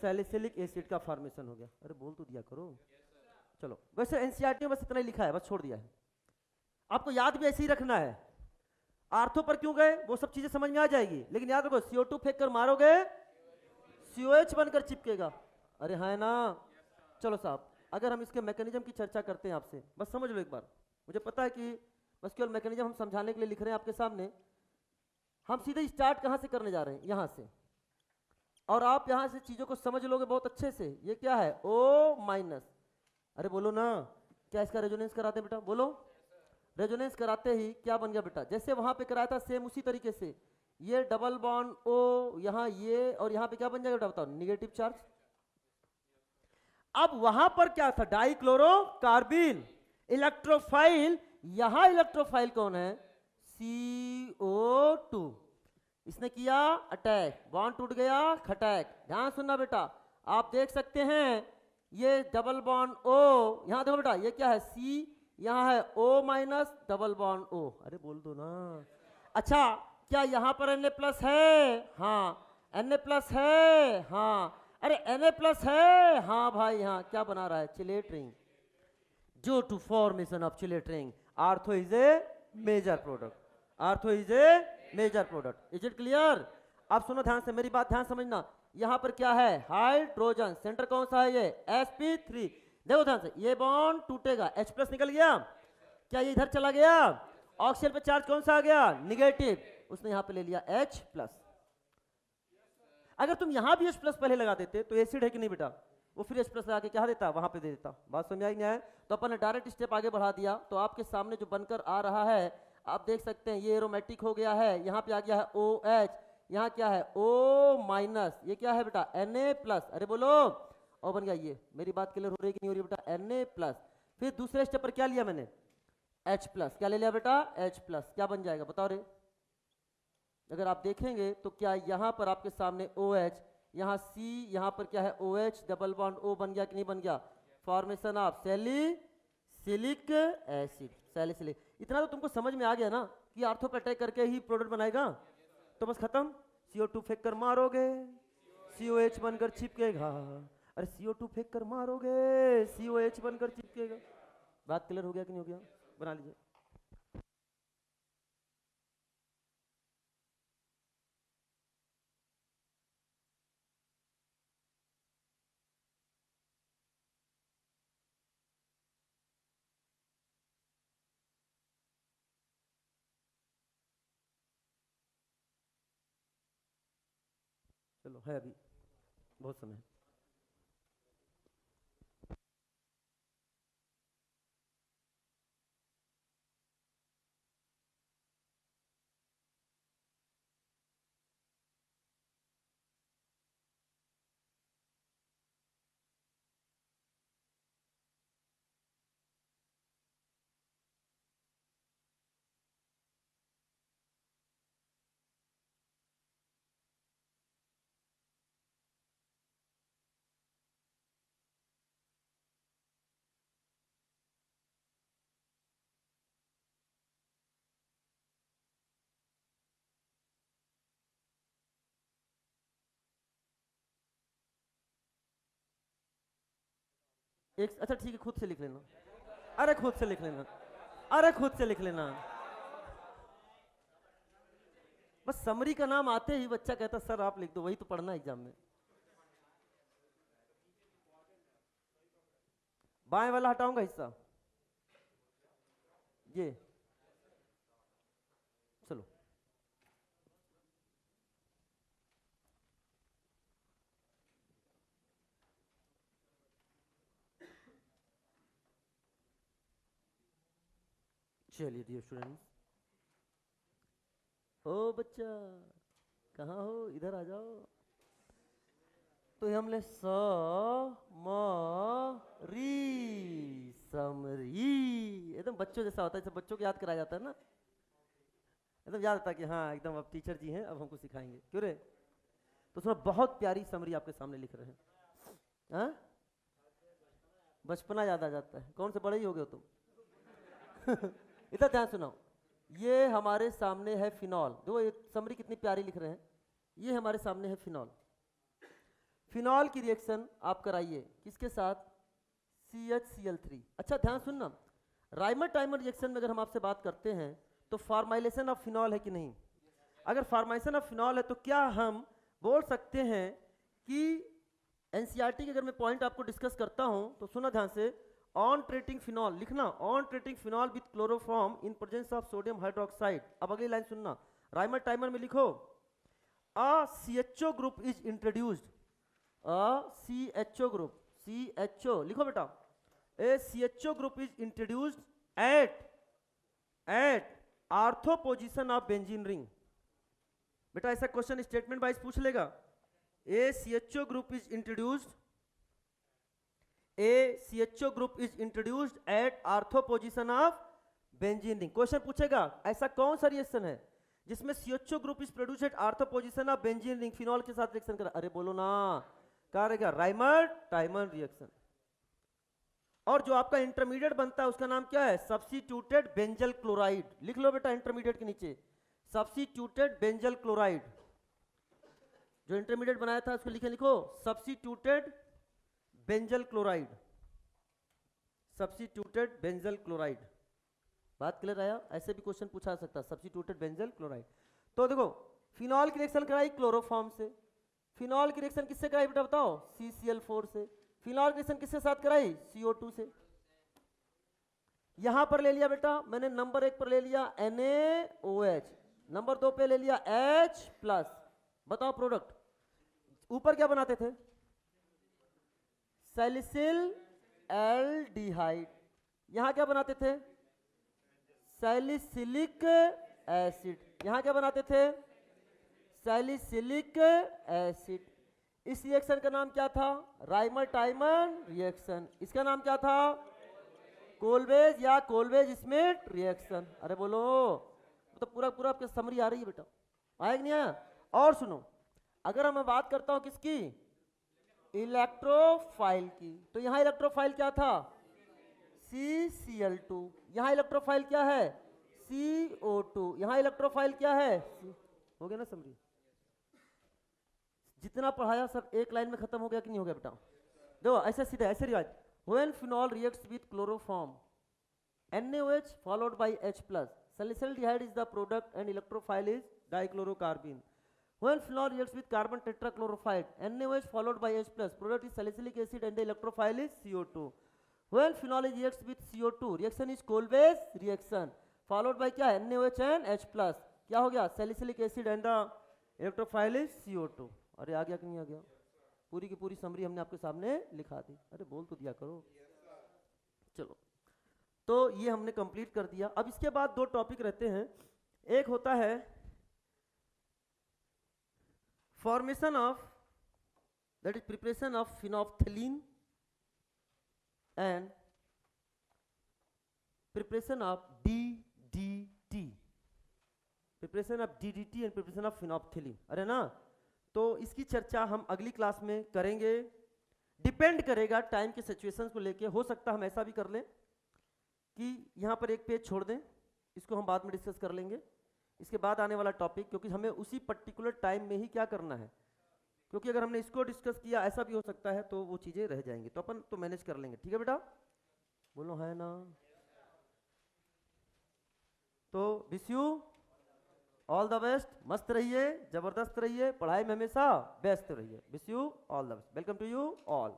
सैलिसिलिक एसिड का फॉर्मेशन हो गया। अरे बोल तो दिया करो। चलो, वैसे एनसीईआरटी में बस इतना ही लिखा है, बस छोड़ दिया है। आपको याद भी ऐसे ही रखना है। आर्थो पर क्यों गए वो सब चीजें समझ में आ जाएगी, लेकिन याद रखो CO2 फेंक कर मारोगे, COH बनकर चिपकेगा। अरे है ना? चलो साहब, अगर हम इसके मैकेनिज्म की चर्चा करते हैं आपसे, बस समझ लो एक बार। मुझे पता है कि बस केवल मैकेनिज्म हम समझाने के लिए लिख रहे हैं आपके सामने। हम सीधे स्टार्ट कहां से करने जा रहे हैं? यहां से। और आप यहां से चीजों को समझ लोगे बहुत अच्छे से। ये क्या है? O-। अरे बोलो ना, क्या इसका रेजोनेंस कराते हैं बेटा? बोलो। रेजोनेंस कराते ही क्या बन गया बेटा? जैसे वहां पे कराया था सेम उसी तरीके से ये डबल बॉन्ड O, यहां ये, और यहां पे क्या बन जाएगा बेटा? बताओ, निगेटिव चार्ज। अब वहां पर क्या था? Dichlorocarbene, electrophile. यहां इलेक्ट्रोफाइल कौन है? CO2। इसने किया अटैक, बॉन्ड टूट गया, खटैक। ध्यान सुनना बेटा, आप देख सकते हैं ये डबल बॉन्ड O, यहां देखो बेटा, ये क्या है? C, यहां है O-, डबल बॉन्ड O। अरे बोल दो ना। अच्छा, क्या यहां पर Na+ है? हाँ। Na+ है? हाँ। अरे Na+ है? हाँ भाई हाँ। क्या बना रहा है? Chelate ring. जो to formation of chelate ring, ortho is a major product. Ortho is a major product. Is it clear? आप सुनो ध्यान से, मेरी बात ध्यान समझना। यहां पर क्या है? हाइड्रोजन। सेंटर कौन सा है? ये sp3। देखो ध्यान से, ये बॉन्ड टूटेगा, H+ निकल गया। क्या ये इधर चला गया? ऑक्सीजन पे चार्ज कौन सा आ गया? निगेटिव। उसने यहां पे ले लिया H+। अगर तुम यहां भी H+ पहले लगा देते तो एसिड है कि नहीं बेटा? वो फिर H+ लगा के क्या देता? वहां पे दे देता। बात समझ आई है? तो अपन ने डायरेक्ट स्टेप आगे बढ़ा दिया। तो आपके सामने जो बनकर आ रहा है, आप देख सकते हैं ये एरोमेटिक हो गया है। यहाँ पे आ गया है OH, यहाँ क्या है? O-। ये क्या है बेटा? Na+। अरे बोलो। और बन गया ये। मेरी बात क्लियर हो रही कि नहीं हो रही बेटा? Na+। फिर दूसरे स्टेप पर क्या लिया मैंने? H+। क्या ले लिया बेटा? H+। क्या बन जाएगा बताओ रे? अगर आप देखेंगे तो क्या यहाँ पर आपके सामने OH, यहाँ C, यहाँ पर क्या है? OH, डबल बॉन्ड O बन गया कि नहीं बन गया? Formation of salicylic acid. Salicylic. इतना तो तुमको समझ में आ गया ना कि आर्थो पे अटैक करके ही प्रोडक्ट बनाएगा। तो बस खत्म। CO2 फेंक कर मारोगे, COH बनकर चिपकेगा। अरे CO2 फेंक कर मारोगे, COH बनकर चिपकेगा। बात क्लियर हो गया कि नहीं हो गया? बना लीजिए। चलो, है अभी बहुत समय। एक अच्छा ठीक है, खुद से लिख लेना। अरे खुद से लिख लेना। अरे खुद से लिख लेना। बस समरी का नाम आते ही बच्चा कहता सर आप लिख दो, वही तो पढ़ना एग्जाम में। बाएं वाला हटाऊंगा हिस्सा ये। चलो, चलिए डियर स्टूडेंट्स, ओ बच्चा कहाँ हो, इधर आ जाओ। तो ये हमने स म री समरी, एकदम बच्चों जैसा होता है, जैसे बच्चों को याद कराया जाता है ना, एकदम याद आता है कि हाँ एकदम अब टीचर जी हैं, अब हमको सिखाएंगे, क्यों रे। तो थोड़ा बहुत प्यारी समरी आपके सामने लिख रहे हैं। हाँ, बचपना याद आ जाता है, कौन से बड़े ही हो गए हो तुम। इधर ध्यान सुनाओ, ये हमारे सामने है फिनॉल, दो समरी कितनी प्यारी लिख रहे हैं। ये हमारे सामने है फिनॉल। फिनॉल की रिएक्शन आप कराइए किसके साथ, CHCl3। अच्छा ध्यान सुनना, राइमर टाइमर रिएक्शन में अगर हम आपसे बात करते हैं तो फॉर्माइलेशन ऑफ फिनॉल है कि नहीं। अगर फॉर्माइलेशन ऑफ फिनॉल है तो क्या हम बोल सकते हैं कि एनसीईआरटी के अगर मैं पॉइंट आपको डिस्कस करता हूं तो सुना ध्यान से, ऑन ट्रीटिंग फिनॉल लिखना, on treating phenol with chloroform in presence of sodium hydroxide. अब अगली लाइन सुनना, राइमर टाइमर में लिखो, a CHO group is introduced, CHO group, CHO लिखो बेटा, a CHO group is introduced at ortho position of benzene ring. बेटा ऐसा question statement wise पूछ लेगा, a CHO group is introduced, a CHO group is introduced at ortho position of benzene ring. Question पूछेगा ऐसा कौन सा reaction है जिसमें CHO group is produced at ortho position of benzene ring, phenol के साथ रिएक्शन करा। अरे बोलो ना, क्या रहेगा, राइमर टाइमर रिएक्शन। और जो आपका इंटरमीडिएट बनता है उसका नाम क्या है, सब्स्टिट्यूटेड बेंजल क्लोराइड। लिख लो बेटा इंटरमीडिएट के नीचे, सब्स्टिट्यूटेड बेंजल क्लोराइड। जो इंटरमीडिएट बनाया था उसको लिखो substituted benzyl chloride, substituted benzyl chloride. बात क्लियर आया, ऐसे भी क्वेश्चन पूछा जा सकता है, सब्स्टिट्यूटेड बेंजल क्लोराइड। तो देखो फिनॉल की रिएक्शन कराई क्लोरोफॉर्म से, फिनॉल की रिएक्शन किससे कराई बेटा बताओ, CCl4 से। फिनॉल की रिएक्शन किसके साथ कराई, CO2 से। यहां पर ले लिया बेटा मैंने नंबर 1 पर ले लिया NaOH, नंबर 2 पे ले लिया H+। बताओ प्रोडक्ट, ऊपर क्या बनाते थे, सैलिसिल एल्डिहाइड, यहां क्या बनाते थे, सैलिसिलिक एसिड, यहां क्या बनाते थे, सैलिसिलिक एसिड। इस रिएक्शन का नाम क्या था, राइमर टाइमर रिएक्शन। इसका नाम क्या था, कोलवेज या कोलवेज स्मिथ रिएक्शन। अरे बोलो, तो पूरा पूरा आपके समरी आ रही है बेटा, आया कि नहीं आया। और सुनो, अगर मैं बात करता हूं किसकी, इलेक्ट्रोफाइल की, तो यहां इलेक्ट्रोफाइल क्या था, CCl2, यहां इलेक्ट्रोफाइल क्या है, CO2, यहां इलेक्ट्रोफाइल क्या है, हो गया ना समरी। जितना पढ़ाया सब एक लाइन में खत्म हो गया कि नहीं हो गया बेटा। देखो ऐसे सीधे ऐसे रिवाज, when phenol reacts with chloroform NaOH followed by H+, salicylaldehyde is the product and electrophile is dichlorocarbene. When phenol reacts with carbon tetrachlorophite, NaOH followed by H+, product is salicylic acid and the electrophile is CO2. When phenol reacts with CO2, reaction is Kolbe's reaction followed by क्या, NaOH and H+, क्या हो गया, salicylic acid and the electrophile is CO2। अरे आ गया कि नहीं आ गया, पूरी की पूरी समरी हमने आपके सामने लिखा दी। अरे बोल तो दिया करो। चलो तो ये हमने कंप्लीट कर दिया। अब इसके बाद दो टॉपिक रहते हैं, एक होता है formation of, that is preparation of phenolphthalein and preparation of DDT, preparation of DDT and preparation of phenolphthalein. अरे ना, तो इसकी चर्चा हम अगली क्लास में करेंगे। डिपेंड करेगा टाइम के सिचुएशंस को लेके, हो सकता हम ऐसा भी कर लें कि यहाँ पर एक पेज छोड़ दें, इसको हम बाद में डिस्कस कर लेंगे। इसके बाद आने वाला टॉपिक, क्योंकि हमें उसी पर्टिकुलर टाइम में ही क्या करना है, क्योंकि अगर हमने इसको डिस्कस किया ऐसा भी हो सकता है तो वो चीज़ें रह जाएंगी, तो अपन तो मैनेज कर लेंगे। ठीक है बेटा, बोलो है ना। तो wish you all the best, मस्त रहिए, जबरदस्त रहिए, पढ़ाई में हमेशा व्यस्त रहिए। Wish you all the best, welcome to you all.